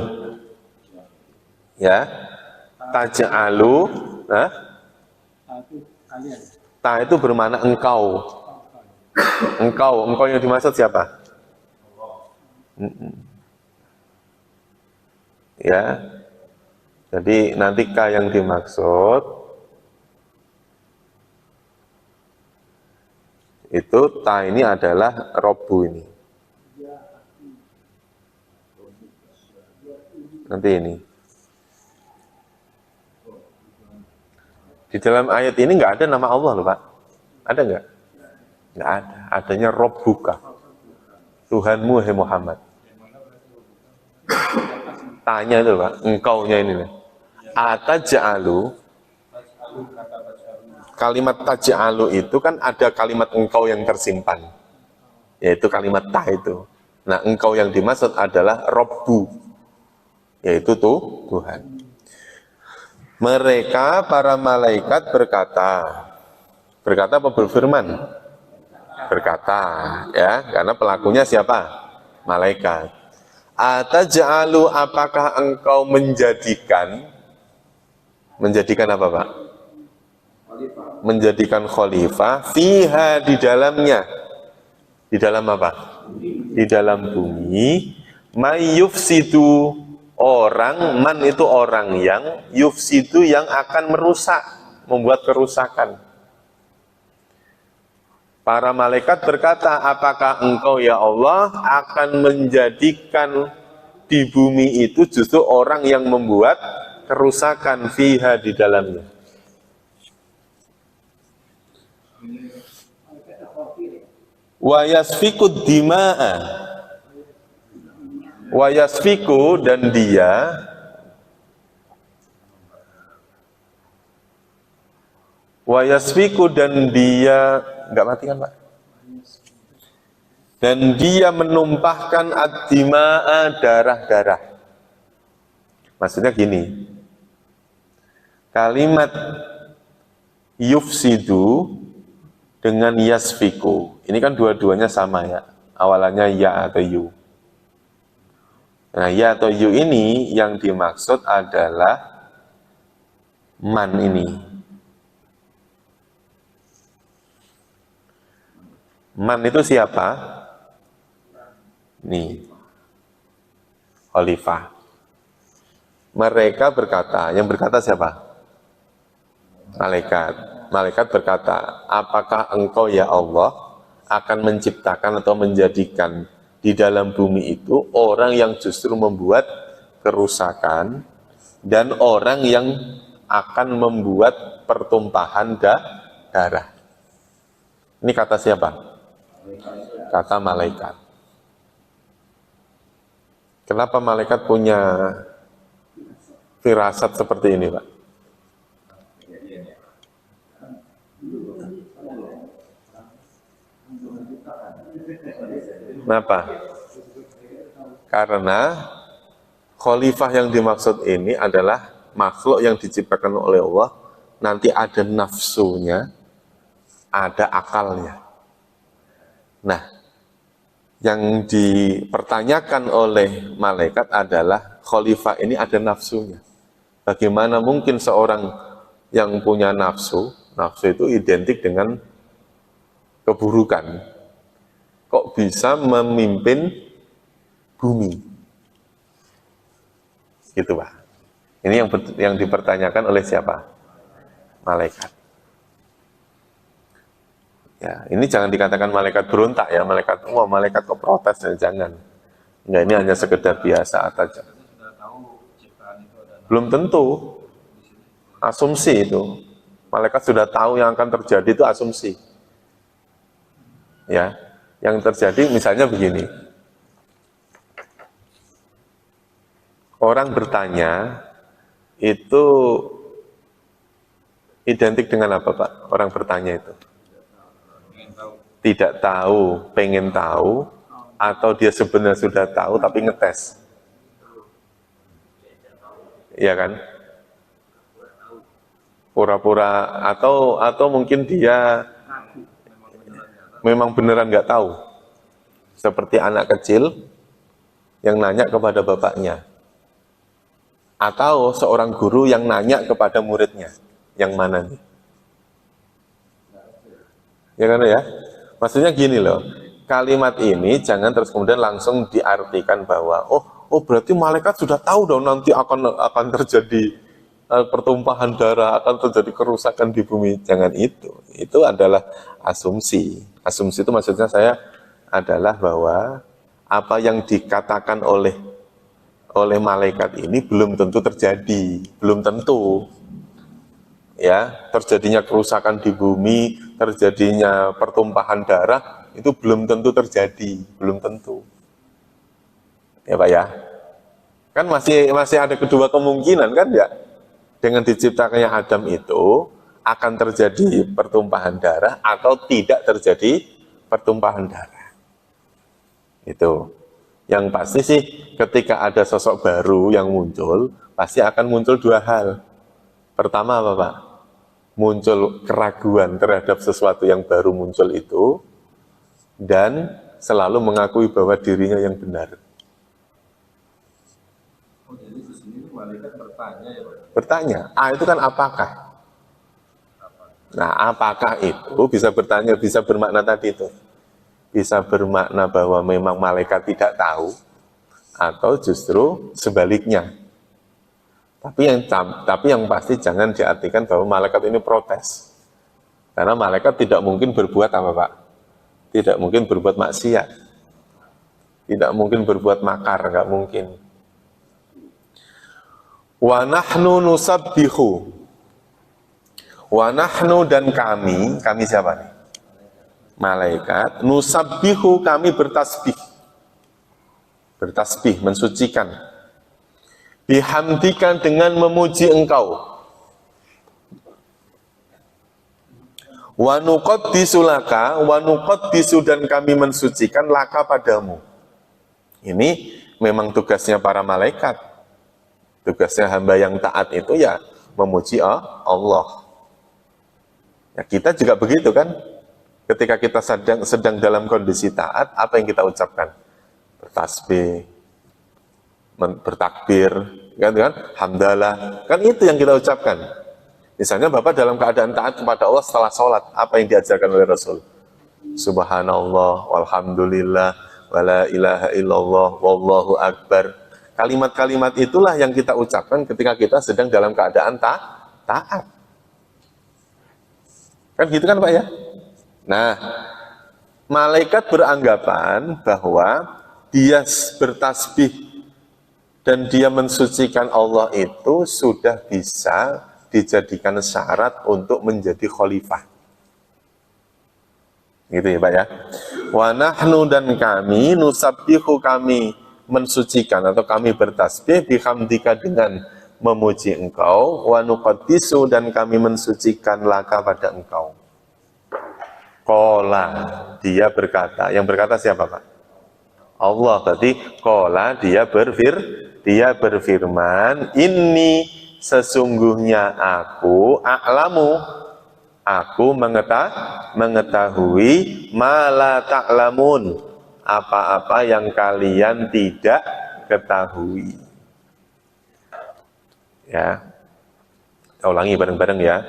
Ya. Taj'alu. Ta itu bermakna engkau. Engkau yang dimaksud siapa? Ya. Jadi nanti ka yang dimaksud itu ta ini adalah Robbu ini. Nanti ini. Di dalam ayat ini nggak ada nama Allah loh, Pak. Ada nggak? Nggak ada. Adanya Robbuka. Tuhanmu hai Muhammad. Tanya itu Pak, engkaunya ini nih. Ataj'alu, kalimat taj'alu itu kan ada kalimat engkau yang tersimpan, yaitu kalimat ta itu. Nah, engkau yang dimaksud adalah Robbu, yaitu Tuhan. Mereka para malaikat berkata apa berfirman? Berkata, ya, karena pelakunya siapa? Malaikat. Ataj'alu, apakah engkau menjadikan apa Pak? Menjadikan khalifah fiha, di dalamnya. Di dalam apa? Di dalam bumi. May yufsidu, orang, man itu orang yang, yufsidu yang akan merusak, membuat kerusakan. Para malaikat berkata, apakah engkau ya Allah akan menjadikan di bumi itu justru orang yang membuat kerusakan fiha, di dalamnya. Wa yasfikud dima'a, wa yasfiku, dan dia enggak mati kan Pak? Dan dia menumpahkan ad-dima'a, darah-darah. Maksudnya gini, kalimat yufsidu dengan yasfiku, ini kan dua-duanya sama ya, awalannya ya atau yu. Nah, ya atau yu ini yang dimaksud adalah man ini. Man itu siapa? Nih, khalifah. Mereka berkata, yang berkata siapa? Malaikat. Malaikat berkata, apakah engkau ya Allah akan menciptakan atau menjadikan di dalam bumi itu orang yang justru membuat kerusakan dan orang yang akan membuat pertumpahan darah. Ini kata siapa? Kata malaikat. Kenapa malaikat punya firasat seperti ini, Pak? Kenapa? Karena khalifah yang dimaksud ini adalah makhluk yang diciptakan oleh Allah, nanti ada nafsunya, ada akalnya. Nah, yang dipertanyakan oleh malaikat adalah khalifah ini ada nafsunya. Bagaimana mungkin seorang yang punya nafsu itu identik dengan keburukan, kok bisa memimpin bumi? Gitu Pak. Ini yang dipertanyakan oleh siapa? Malaikat. Ya, ini jangan dikatakan malaikat berontak ya, malaikat kok protes ya, jangan. Enggak, ini hanya sekedar biasa saja. Belum tentu. Asumsi itu. Malaikat sudah tahu yang akan terjadi, itu asumsi. Ya, yang terjadi misalnya begini. Orang bertanya itu identik dengan apa, Pak? Orang bertanya itu tidak tahu, pengen tahu, atau dia sebenarnya sudah tahu tapi ngetes. Iya kan? Pura-pura, atau mungkin dia memang beneran nggak tahu. Seperti anak kecil yang nanya kepada bapaknya. Atau seorang guru yang nanya kepada muridnya. Yang mana nih? Ya kan ya? Maksudnya gini loh, kalimat ini jangan terus kemudian langsung diartikan bahwa oh berarti malaikat sudah tahu dong nanti akan terjadi pertumpahan darah, akan terjadi kerusakan di bumi. Jangan itu. Itu adalah asumsi. Asumsi itu maksudnya saya adalah bahwa apa yang dikatakan oleh malaikat ini belum tentu terjadi, belum tentu. Ya, terjadinya kerusakan di bumi, terjadinya pertumpahan darah, itu belum tentu terjadi, belum tentu. Ya Pak ya. Kan masih ada kedua kemungkinan kan ya. Dengan diciptakannya Adam itu akan terjadi pertumpahan darah atau tidak terjadi pertumpahan darah. Itu. Yang pasti sih ketika ada sosok baru yang muncul, pasti akan muncul dua hal. Pertama apa Pak? Muncul keraguan terhadap sesuatu yang baru muncul itu, dan selalu mengakui bahwa dirinya yang benar. Oh, jadi di sini malaikat bertanya ya Pak? Bertanya, itu kan apakah? Nah, apakah itu bisa bertanya, bisa bermakna tadi itu. Bisa bermakna bahwa memang malaikat tidak tahu, atau justru sebaliknya. Tapi yang pasti jangan diartikan bahwa malaikat ini protes. Karena malaikat tidak mungkin berbuat apa Pak? Tidak mungkin berbuat maksiat. Tidak mungkin berbuat makar, nggak mungkin. Wa nahnu nusabbihu. Wa nahnu dan kami siapa nih? Malaikat, nusabbihu kami bertasbih. Bertasbih, mensucikan. Bihamdikan dengan memuji engkau. Wa nuqaddisu laka, wa nuqaddisu dan kami mensucikan laka padamu. Ini memang tugasnya para malaikat. Tugasnya hamba yang taat itu ya memuji Allah. Ya, kita juga begitu kan? Ketika kita sedang dalam kondisi taat, apa yang kita ucapkan? Bertasbih, bertakbir, kan? Hamdalah, kan itu yang kita ucapkan. Misalnya Bapak dalam keadaan taat kepada Allah setelah sholat, apa yang diajarkan oleh Rasul? Subhanallah, walhamdulillah, wala ilaha illallah, wallahu akbar. Kalimat-kalimat itulah yang kita ucapkan ketika kita sedang dalam keadaan taat. Kan gitu kan Pak ya? Nah, malaikat beranggapan bahwa dia bertasbih dan dia mensucikan Allah itu sudah bisa dijadikan syarat untuk menjadi khalifah. Gitu ya Pak ya. Wa nahnu dan kami nusabbihu kami mensucikan atau kami bertasbih bihamdika dengan memuji engkau, wa nuqaddisu dan kami mensucikan laka pada engkau. Qala, dia berkata. Yang berkata siapa Pak? Allah. Berarti qala, dia berfirman, inni sesungguhnya aku a'lamu, aku mengetahui ma la ta'lamun, apa-apa yang kalian tidak ketahui. Ya, kita ulangi bareng-bareng ya.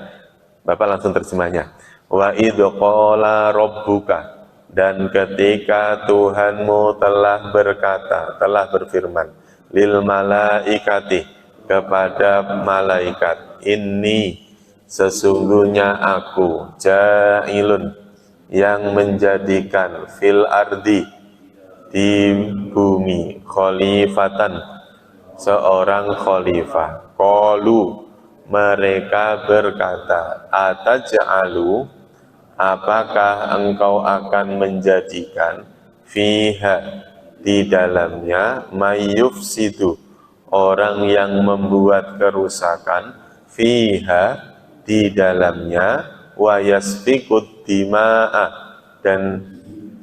Bapak langsung terjemahnya. Wa idh qala rabbuka, dan ketika Tuhanmu telah berkata, telah berfirman, lil malaikati, kepada malaikat, inni sesungguhnya aku ja'ilun, yang menjadikan fil ardi, di bumi, khalifatan, seorang khalifah. Qalu, mereka berkata, ataj'alu, apakah engkau akan menjadikan fiha, di dalamnya, mayyufsidu, orang yang membuat kerusakan, fiha, di dalamnya, wa yasfikud dima'a, dan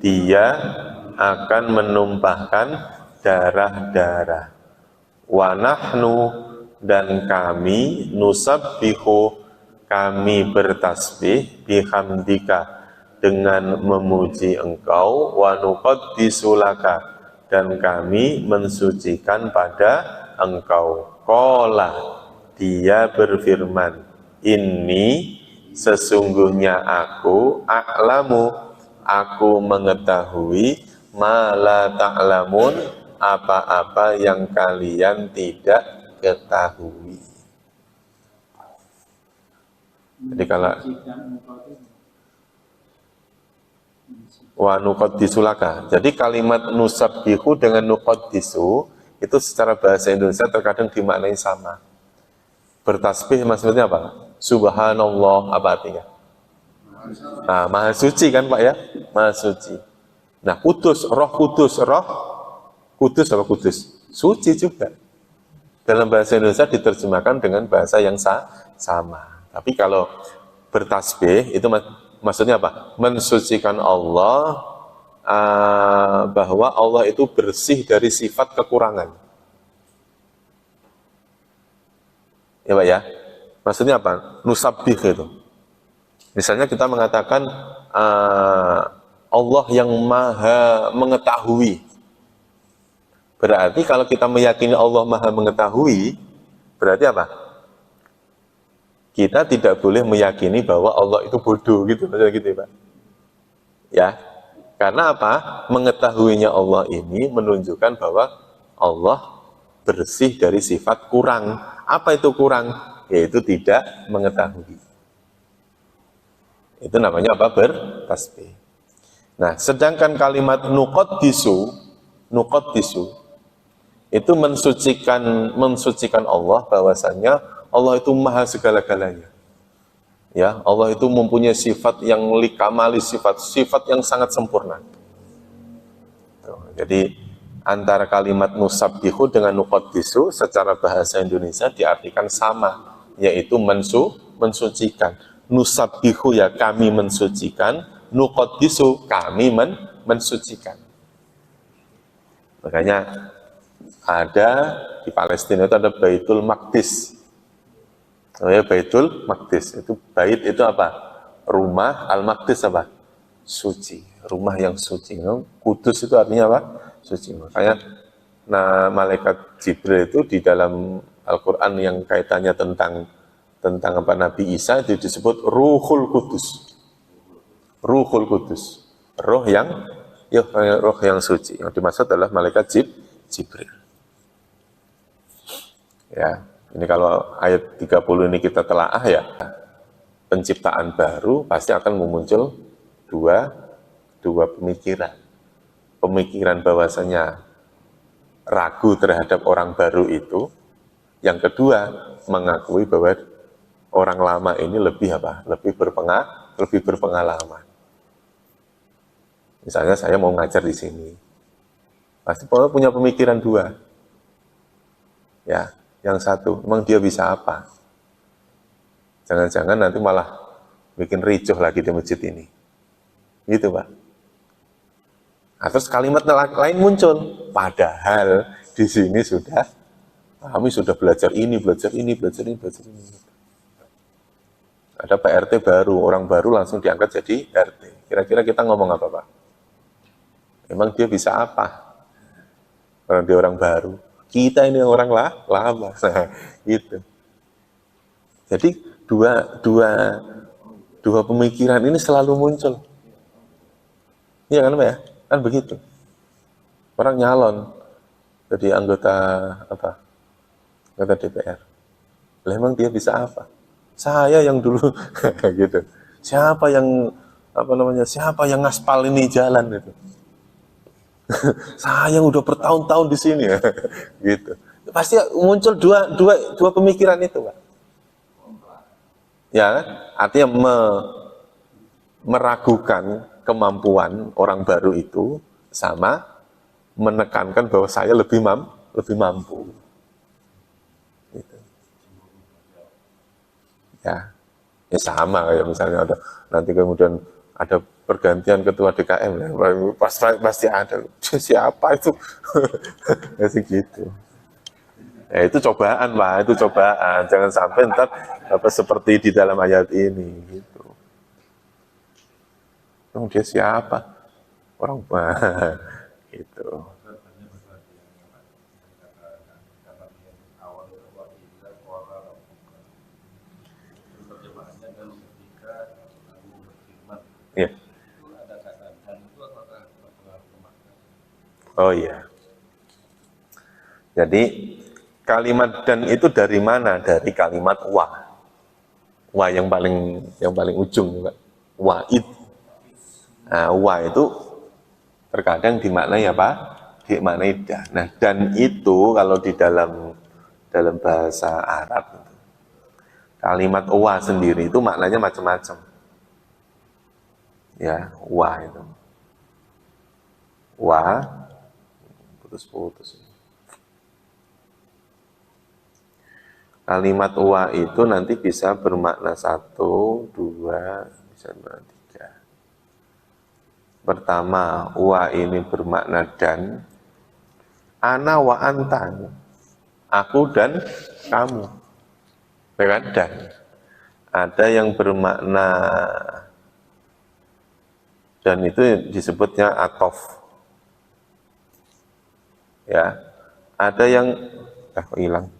dia akan menumpahkan darah-darah. Wa nahnu, dan kami nusabbihu, kami bertasbih bihamdika, dengan memuji engkau, wa nuqaddisu laka, dan kami mensucikan pada engkau. Qala, dia berfirman, inni sesungguhnya aku a'lamu, aku mengetahui ma la ta'lamun, apa-apa yang kalian tidak ketahui. Jadi kalau wa nuqaddisu laka, jadi kalimat nusabbihu dengan nuqaddisu itu secara bahasa Indonesia terkadang dimaknai sama. Bertasbih maksudnya apa? Subhanallah, apa artinya? Nah, maha suci kan Pak ya? Maha suci. Nah, roh kudus apa kudus? Suci juga. Dalam bahasa Indonesia diterjemahkan dengan bahasa yang sama. Tapi kalau bertasbih itu maksudnya apa? Mensucikan Allah, bahwa Allah itu bersih dari sifat kekurangan. Ya Pak ya? Maksudnya apa? Nusabbih itu. Misalnya kita mengatakan Allah yang maha mengetahui. Berarti kalau kita meyakini Allah maha mengetahui, berarti apa? Kita tidak boleh meyakini bahwa Allah itu bodoh gitu, maksudnya gitu ya Pak. Ya, karena apa? Mengetahuinya Allah ini menunjukkan bahwa Allah bersih dari sifat kurang. Apa itu kurang? Yaitu tidak mengetahui. Itu namanya apa? Bertasbih. Nah, sedangkan kalimat nuqaddisu itu mensucikan Allah, bahwasanya Allah itu maha segala-galanya. Ya, Allah itu mempunyai sifat yang likamali, sifat yang sangat sempurna. Jadi antara kalimat nusabbihu dengan nuqaddisu secara bahasa Indonesia diartikan sama, yaitu mensucikan. Nusabbihu ya kami mensucikan, nuqaddisu kami mensucikan. Makanya ada di Palestina itu ada Baitul Maqdis. Baitul Maqdis itu bait itu apa? Rumah, Al-Maqdis apa? Suci, rumah yang suci. Kudus itu artinya apa? Suci. Makanya malaikat Jibril itu di dalam Al-Qur'an yang kaitannya tentang apa Nabi Isa itu disebut Ruhul Kudus. Ruhul Kudus. Roh yang suci. Yang dimaksud adalah malaikat Jibril. Ya, ini kalau ayat 30 ini kita telaah ya, penciptaan baru pasti akan memuncul dua pemikiran. Pemikiran bahwasanya ragu terhadap orang baru itu, yang kedua mengakui bahwa orang lama ini lebih berpengalaman. Misalnya saya mau ngajar di sini, pasti punya pemikiran dua. Ya, yang satu, emang dia bisa apa? Jangan-jangan nanti malah bikin ricuh lagi di masjid ini. Gitu Pak. Nah, terus kalimat lain muncul. Padahal di sini kami sudah belajar ini. Ada PRT baru, orang baru langsung diangkat jadi RT. Kira-kira kita ngomong apa Pak? Emang dia bisa apa? Orang dia orang baru. Kita ini orang lama. Nah, gitu. Jadi dua pemikiran ini selalu muncul. Iya kan Pak ya? Kan begitu. Orang nyalon jadi anggota DPR. Lah emang dia bisa apa? Saya yang dulu gitu. Siapa yang ngaspal ini jalan itu? Saya udah bertahun-tahun di sini ya. Gitu. Pasti muncul dua pemikiran itu, Pak. Ya, artinya meragukan kemampuan orang baru itu sama menekankan bahwa saya lebih mampu. Gitu. Ya sama kayak misalnya nanti kemudian ada pergantian ketua DKM ya, pasti ada siapa itu. Masih gitu. Ya, itu cobaan Pak, itu cobaan. Jangan sampai ntar seperti di dalam ayat ini gitu. Dia siapa? Orang gitu. Ya. Oh iya. Jadi kalimat dan itu dari mana? Dari kalimat wa. Wa yang paling ujung, Pak. Wa'id. Nah, wa itu terkadang dimaknai apa? Dimaknai dan. Nah, dan itu kalau di dalam bahasa Arab kalimat wa sendiri itu maknanya macam-macam. Ya, wa itu. Wa, putus-putus. Kalimat wa itu nanti bisa bermakna satu, dua, bisa bermakna tiga. Pertama, wa ini bermakna dan. Ana wa anta. Aku dan kamu. Ya kan? Dan. Ada yang bermakna dan itu disebutnya atof. Ya. Ada yang hilang.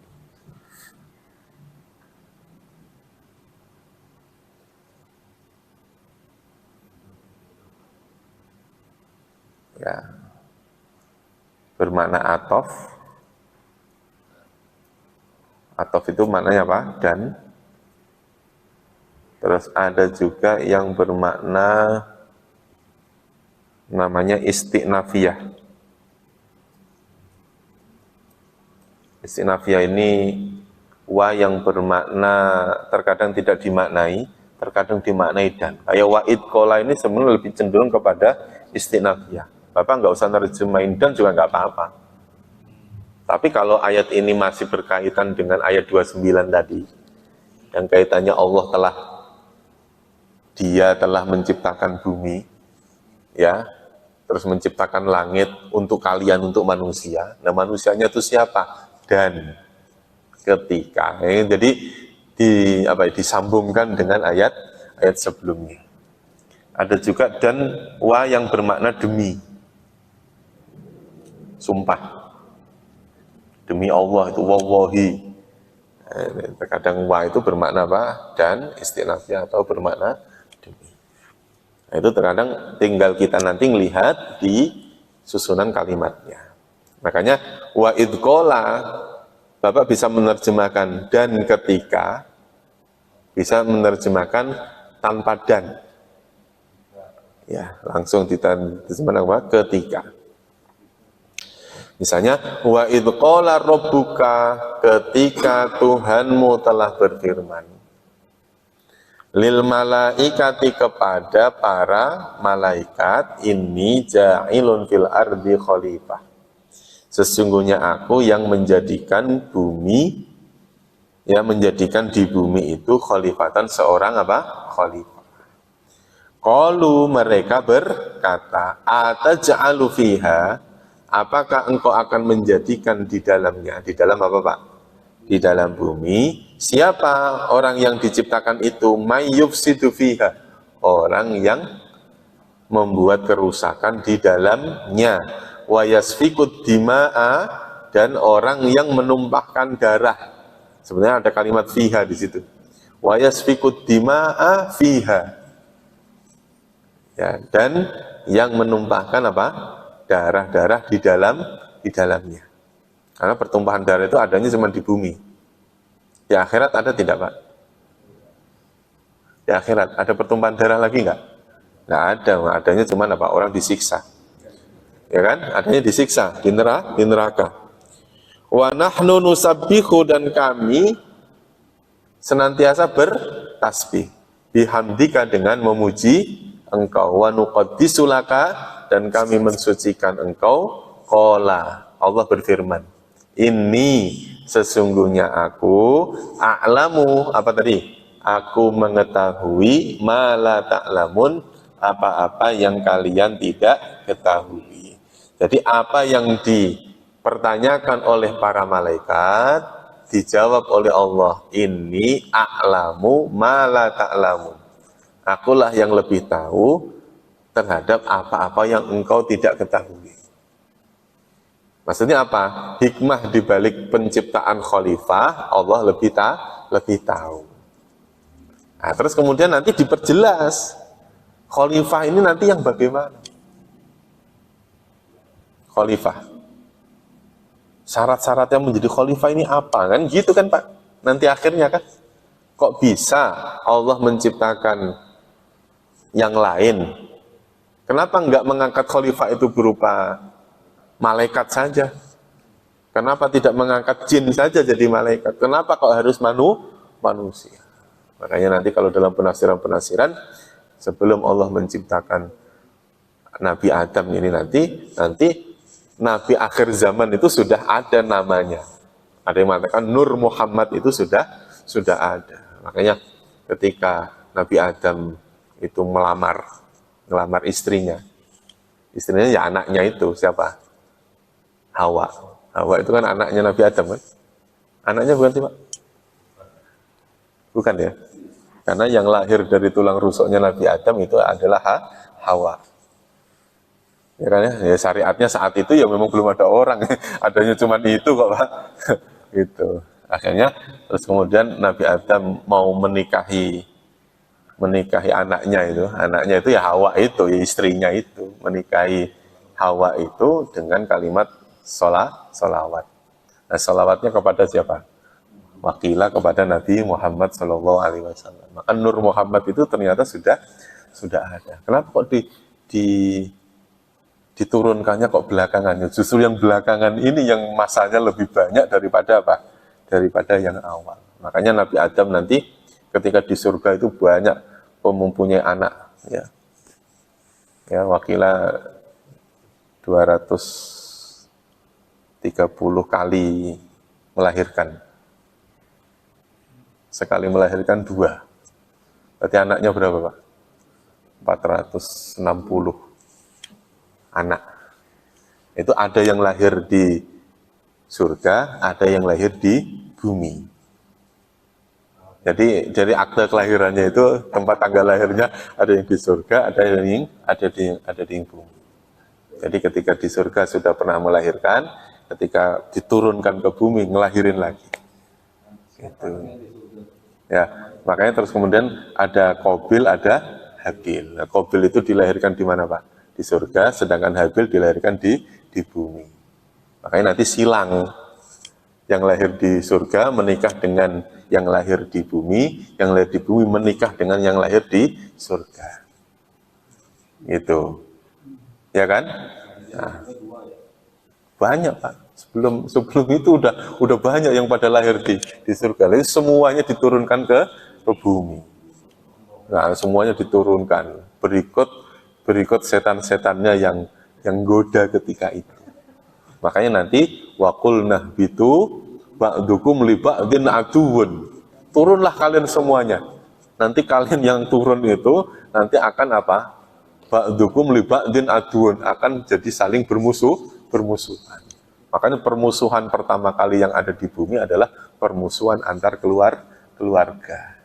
Ya, bermakna atof. Atof itu maknanya apa? Dan. Terus ada juga yang bermakna namanya isti'nafiyah. Isti'nafiyah ini wa yang bermakna terkadang tidak dimaknai, terkadang dimaknai dan. Kayak wa'id kola ini sebenarnya lebih cenderung kepada isti'nafiyah. Bapak nggak usah nerjemahin dan juga nggak apa-apa. Tapi kalau ayat ini masih berkaitan dengan ayat 29 tadi, yang kaitannya Dia telah menciptakan bumi, ya, terus menciptakan langit untuk kalian, untuk manusia. Nah, manusianya itu siapa? Dan ketika. Jadi disambungkan dengan ayat sebelumnya. Ada juga dan wa yang bermakna demi. Sumpah. Demi Allah itu wallahi. Terkadang wa itu bermakna apa? Dan istilahnya atau bermakna demi. Nah, itu terkadang tinggal kita nanti melihat di susunan kalimatnya. Makanya wa idqala Bapak bisa menerjemahkan dan ketika, bisa menerjemahkan tanpa dan. Ya, langsung diterjemahkan apa? Ketika. Misalnya, wa idh qala rabbuka, ketika Tuhanmu telah berfirman. Lil malaikati, kepada para malaikat, inni ja'ilun fil ardi khalifah. Sesungguhnya aku yang menjadikan bumi, ya menjadikan di bumi itu khalifatan seorang apa? Khalifah. Qalu, mereka berkata, ataj'alu fiha, apakah engkau akan menjadikan di dalamnya? Di dalam apa, Pak? Di dalam bumi. Siapa orang yang diciptakan itu? May yufsidu fiha, orang yang membuat kerusakan di dalamnya. Wa yasfikud dima'a, dan orang yang menumpahkan darah. Sebenarnya ada kalimat fiha di situ. Wa yasfikud dima'a fiha. Ya, dan yang menumpahkan apa? Darah-darah di dalamnya. Karena pertumpahan darah itu adanya cuma di bumi. Di akhirat ada tidak, Pak? Di akhirat ada pertumpahan darah lagi enggak? Enggak ada, adanya cuma apa? Orang disiksa. Ya kan? Adanya disiksa di neraka. Wa nahnu nusabbihu, dan kami senantiasa bertasbih bihamdika, dengan memuji engkau. Wa nuqaddisu laka, dan kami mensucikan engkau. Qala, Allah berfirman, ini sesungguhnya aku a'lamu, apa tadi? Aku mengetahui ma la ta'lamun, apa-apa yang kalian tidak ketahui. Jadi apa yang dipertanyakan oleh para malaikat dijawab oleh Allah, ini a'lamu ma la ta'lamun. Akulah yang lebih tahu terhadap apa-apa yang engkau tidak ketahui. Maksudnya apa? Hikmah dibalik penciptaan khalifah, Allah lebih tahu. Nah, terus kemudian nanti diperjelas, khalifah ini nanti yang bagaimana? Khalifah. Syarat-syarat yang menjadi khalifah ini apa? Kan gitu kan, Pak? Nanti akhirnya kan? Kok bisa Allah menciptakan yang lain? Kenapa enggak mengangkat khalifah itu berupa malaikat saja? Kenapa tidak mengangkat jin saja jadi malaikat? Kenapa kok harus manusia? Makanya nanti kalau dalam penafsiran-penafsiran, sebelum Allah menciptakan Nabi Adam ini nanti Nabi akhir zaman itu sudah ada namanya. Ada yang mengatakan Nur Muhammad itu sudah ada. Makanya ketika Nabi Adam itu melamar istrinya ya anaknya itu siapa? Hawa. Hawa itu kan anaknya Nabi Adam kan? Anaknya bukan sih Pak? Bukan ya? Karena yang lahir dari tulang rusuknya Nabi Adam itu adalah Hawa. Ya kan ya? Syariatnya saat itu ya memang belum ada orang, adanya cuma itu kok Pak. Gitu. Akhirnya terus kemudian Nabi Adam mau menikahi anaknya itu ya Hawa itu, ya istrinya itu, menikahi Hawa itu dengan kalimat sholawat. Nah, sholawatnya kepada siapa? Wakilah kepada Nabi Muhammad SAW. Maka Nur Muhammad itu ternyata sudah ada. Kenapa kok diturunkannya kok belakangannya? Justru yang belakangan ini yang masanya lebih banyak daripada apa? Daripada yang awal. Makanya Nabi Adam nanti ketika di surga itu banyak mempunyai anak, ya wakilah 230 kali melahirkan. Sekali melahirkan 2. Berarti anaknya berapa Pak? 460 anak. Itu ada yang lahir di surga, ada yang lahir di bumi. Jadi dari akte kelahirannya itu tempat tanggal lahirnya ada yang di surga, ada yang di bumi. Jadi ketika di surga sudah pernah melahirkan, ketika diturunkan ke bumi ngelahirin lagi. Gitu. Ya, makanya terus kemudian ada Qabil, ada Habil. Nah, Qabil itu dilahirkan di mana Pak? Di surga, sedangkan Habil dilahirkan di bumi. Makanya nanti silang, yang lahir di surga menikah dengan yang lahir di bumi, yang lahir di bumi menikah dengan yang lahir di surga. Gitu. Ya kan? Nah, banyak Pak. Sebelum itu udah banyak yang pada lahir di surga. Jadi semuanya diturunkan ke bumi. Nah, semuanya diturunkan. Berikut setan-setannya yang goda ketika itu. Makanya nanti waqulnah bitu ba'dukum li ba'din aduwwun. Turunlah kalian semuanya. Nanti kalian yang turun itu nanti akan apa? Ba'dukum li ba'din aduwwun, akan jadi saling bermusuhan. Makanya permusuhan pertama kali yang ada di bumi adalah permusuhan antar keluarga.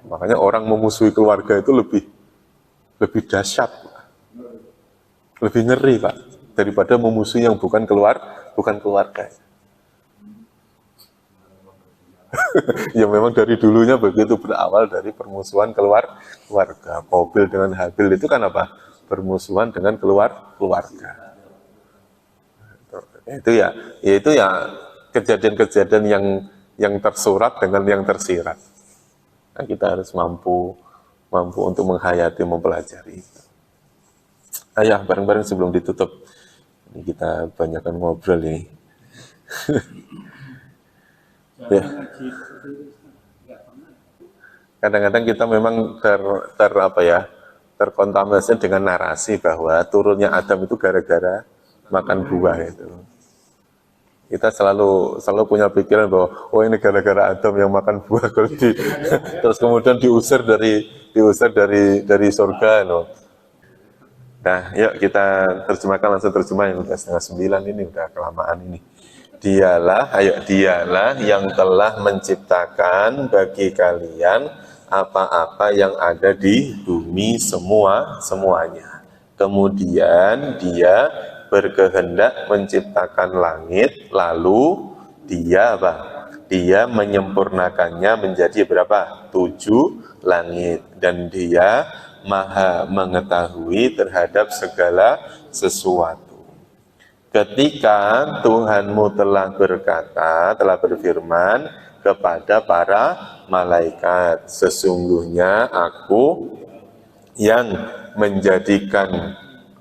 Makanya orang memusuhi keluarga itu lebih dahsyat, lebih ngeri Pak, daripada memusuhi yang bukan keluarga. Ya memang dari dulunya begitu, berawal dari permusuhan keluarga. Qabil dengan Habil itu kan apa? Permusuhan dengan keluarga. Itu ya kejadian-kejadian yang tersurat dengan yang tersirat. Nah, kita harus mampu untuk menghayati, mempelajari itu. Ayah, bareng-bareng sebelum ditutup. Ini kita banyakkan ngobrol ini. Ya. Kadang-kadang kita memang terkontaminasi dengan narasi bahwa turunnya Adam itu gara-gara makan buah itu. Kita selalu punya pikiran bahwa ini gara-gara Adam yang makan buah, terus kemudian diusir dari surga. Nah, yuk kita terjemahkan, langsung terjemah yang udah 8:30 ini, udah kelamaan ini. Dialah yang telah menciptakan bagi kalian apa-apa yang ada di bumi semuanya. Kemudian Dia berkehendak menciptakan langit, lalu Dia menyempurnakannya menjadi berapa? 7 langit. Dan Dia Maha mengetahui terhadap segala sesuatu. Ketika Tuhanmu telah berfirman kepada para malaikat, sesungguhnya Aku yang menjadikan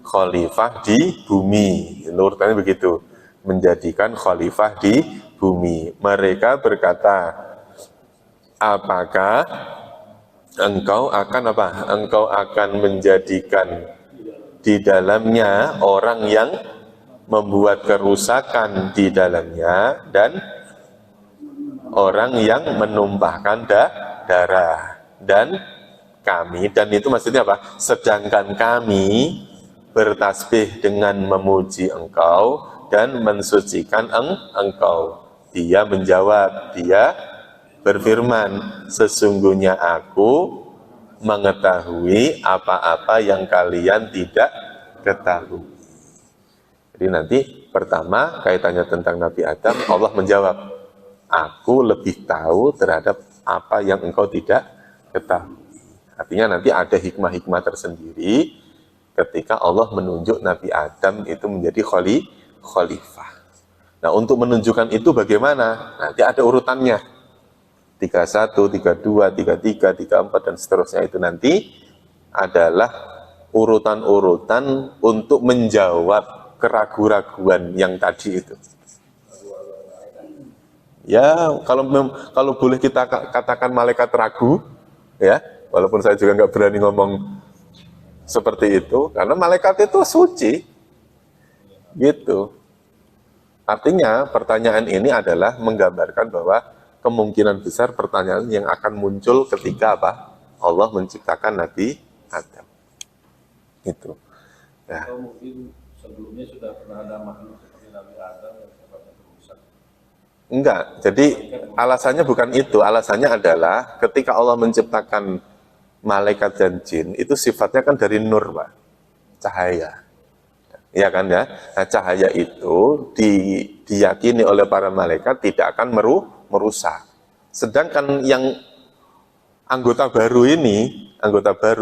khalifah di bumi. Urutannya begitu, menjadikan khalifah di bumi. Mereka berkata, apakah engkau akan apa? Engkau akan menjadikan di dalamnya orang yang membuat kerusakan di dalamnya dan orang yang menumpahkan darah. Dan kami, dan itu maksudnya apa? Sedangkan kami bertasbih dengan memuji engkau dan mensucikan engkau. Dia menjawab, dia berfirman, sesungguhnya aku mengetahui apa-apa yang kalian tidak ketahui. Jadi nanti pertama kaitannya tentang Nabi Adam, Allah menjawab, aku lebih tahu terhadap apa yang engkau tidak ketahui. Artinya nanti ada hikmah-hikmah tersendiri ketika Allah menunjuk Nabi Adam itu menjadi khalifah. Nah, untuk menunjukkan itu bagaimana? Nanti ada urutannya. 31, 32, 33, 34 dan seterusnya itu nanti adalah urutan-urutan untuk menjawab keraguan-raguan yang tadi itu. Ya, kalau boleh kita katakan malaikat ragu, ya, walaupun saya juga nggak berani ngomong seperti itu, karena malaikat itu suci, gitu. Artinya pertanyaan ini adalah menggambarkan bahwa kemungkinan besar pertanyaan yang akan muncul ketika apa? Allah menciptakan Nabi Adam. Itu. Ya. Atau mungkin sebelumnya sudah pernah ada makhluk seperti Nabi Adam yang sifatnya rusak. Enggak, jadi alasannya bukan itu. Alasannya adalah ketika Allah menciptakan malaikat dan jin, itu sifatnya kan dari nur, Pak. Cahaya. Ya kan ya? Nah, cahaya itu diyakini oleh para malaikat tidak akan merusak. Sedangkan yang anggota baru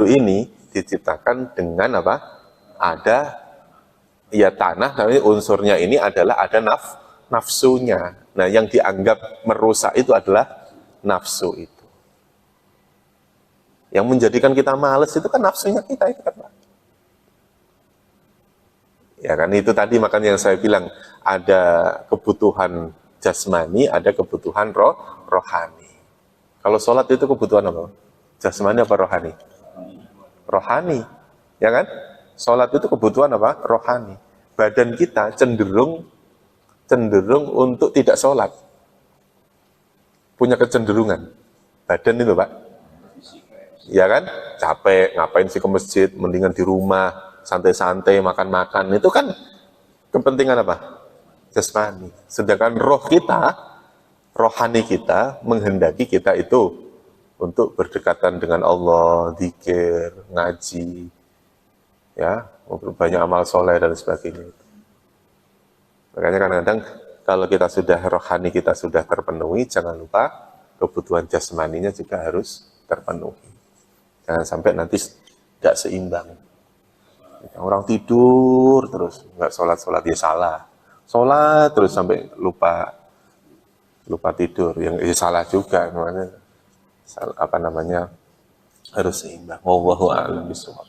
ini diciptakan dengan apa? Ada ya tanah, tapi unsurnya ini adalah ada nafsunya. Nah, yang dianggap merusak itu adalah nafsu itu. Yang menjadikan kita malas itu kan nafsunya kita itu kan, Pak. Ya kan itu tadi makanya yang saya bilang ada kebutuhan jasmani, ada kebutuhan rohani. Kalau sholat itu kebutuhan apa? Jasmani apa rohani? Rohani, ya kan? Sholat itu kebutuhan apa? Rohani. Badan kita cenderung untuk tidak sholat. Punya kecenderungan. Badan itu, Pak. Ya kan? Capek, ngapain sih ke masjid? Mendingan di rumah. Santai-santai, makan-makan, itu kan kepentingan apa? Jasmani. Sedangkan rohani kita menghendaki kita itu untuk berdekatan dengan Allah, zikir, ngaji, ya, banyak amal soleh dan sebagainya. Makanya kadang-kadang kalau kita sudah rohani kita sudah terpenuhi, jangan lupa kebutuhan jasmaninya juga harus terpenuhi. Jangan sampai nanti tidak seimbang. Orang tidur terus nggak sholat ya salah, sholat terus sampai lupa tidur yang salah juga, namanya harus seimbang. Wallahu a'lam bishawab.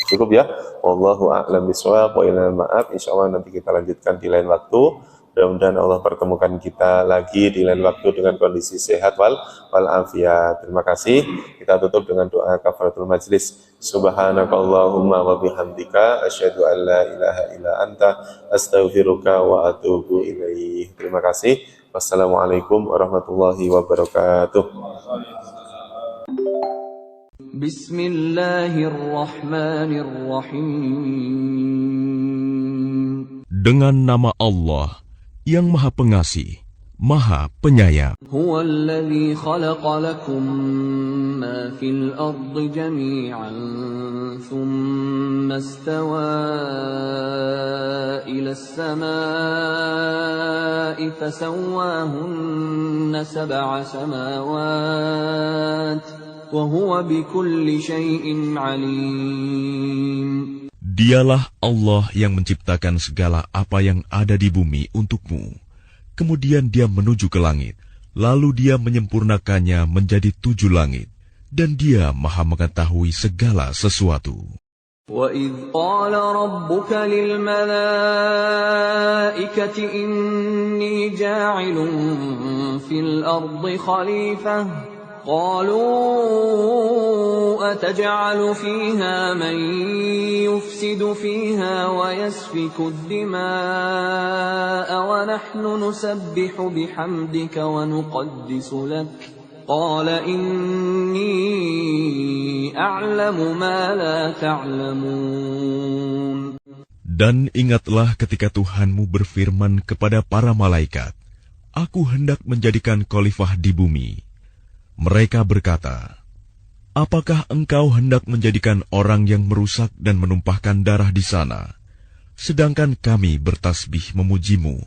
Cukup ya, wallahu a'lam bishawab. Wa ilal ma'ab. Insyaallah nanti kita lanjutkan di lain waktu. Mudah-mudahan Allah pertemukan kita lagi di lain waktu dengan kondisi sehat wal afiat. Terima kasih. Kita tutup dengan doa kafaratul majlis. Subhanakallahumma wa bihamdika asyhadu an la ilaha illa anta astaghfiruka wa atubu ilaih. Terima kasih. Wassalamualaikum warahmatullahi wabarakatuh. Bismillahirrahmanirrahim. Dengan nama Allah yang Maha Pengasih, Maha Penyayang. Huwallazi khalaqa lakum ma fil ardi jami'an thumma istawa ila as-samaa'i fasawwahunna sab'a samawat wa huwa bikulli syai'in 'alim. Dialah Allah yang menciptakan segala apa yang ada di bumi untukmu. Kemudian dia menuju ke langit, lalu dia menyempurnakannya menjadi 7 langit, dan dia Maha mengetahui segala sesuatu. وَإِذْ قَالَ رَبُّكَ لِلْمَلَائِكَةِ إِنِّي جَاعِلٌ فِي الْأَرْضِ خَلِيفَةً قَالُوا أَتَجْعَلُ فِيهَا مَن يُفْسِدُ فِيهَا وَيَسْفِكُ الدِّمَاءَ وَنَحْنُ نُسَبِّحُ بِحَمْدِكَ وَنُقَدِّسُ لَكَ قَالَ إِنِّي أَعْلَمُ مَا لَا تَعْلَمُونَ. Dan ingatlah ketika Tuhanmu berfirman kepada para malaikat, Aku hendak menjadikan khalifah di bumi. Mereka berkata, Apakah engkau hendak menjadikan orang yang merusak dan menumpahkan darah di sana, sedangkan kami bertasbih memujimu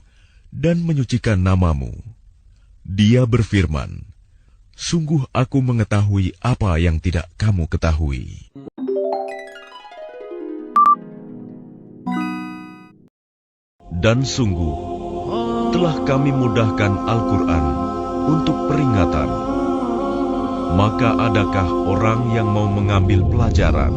dan menyucikan namamu? Dia berfirman, Sungguh aku mengetahui apa yang tidak kamu ketahui. Dan sungguh, telah kami mudahkan Al-Quran untuk peringatan. Maka adakah orang yang mau mengambil pelajaran?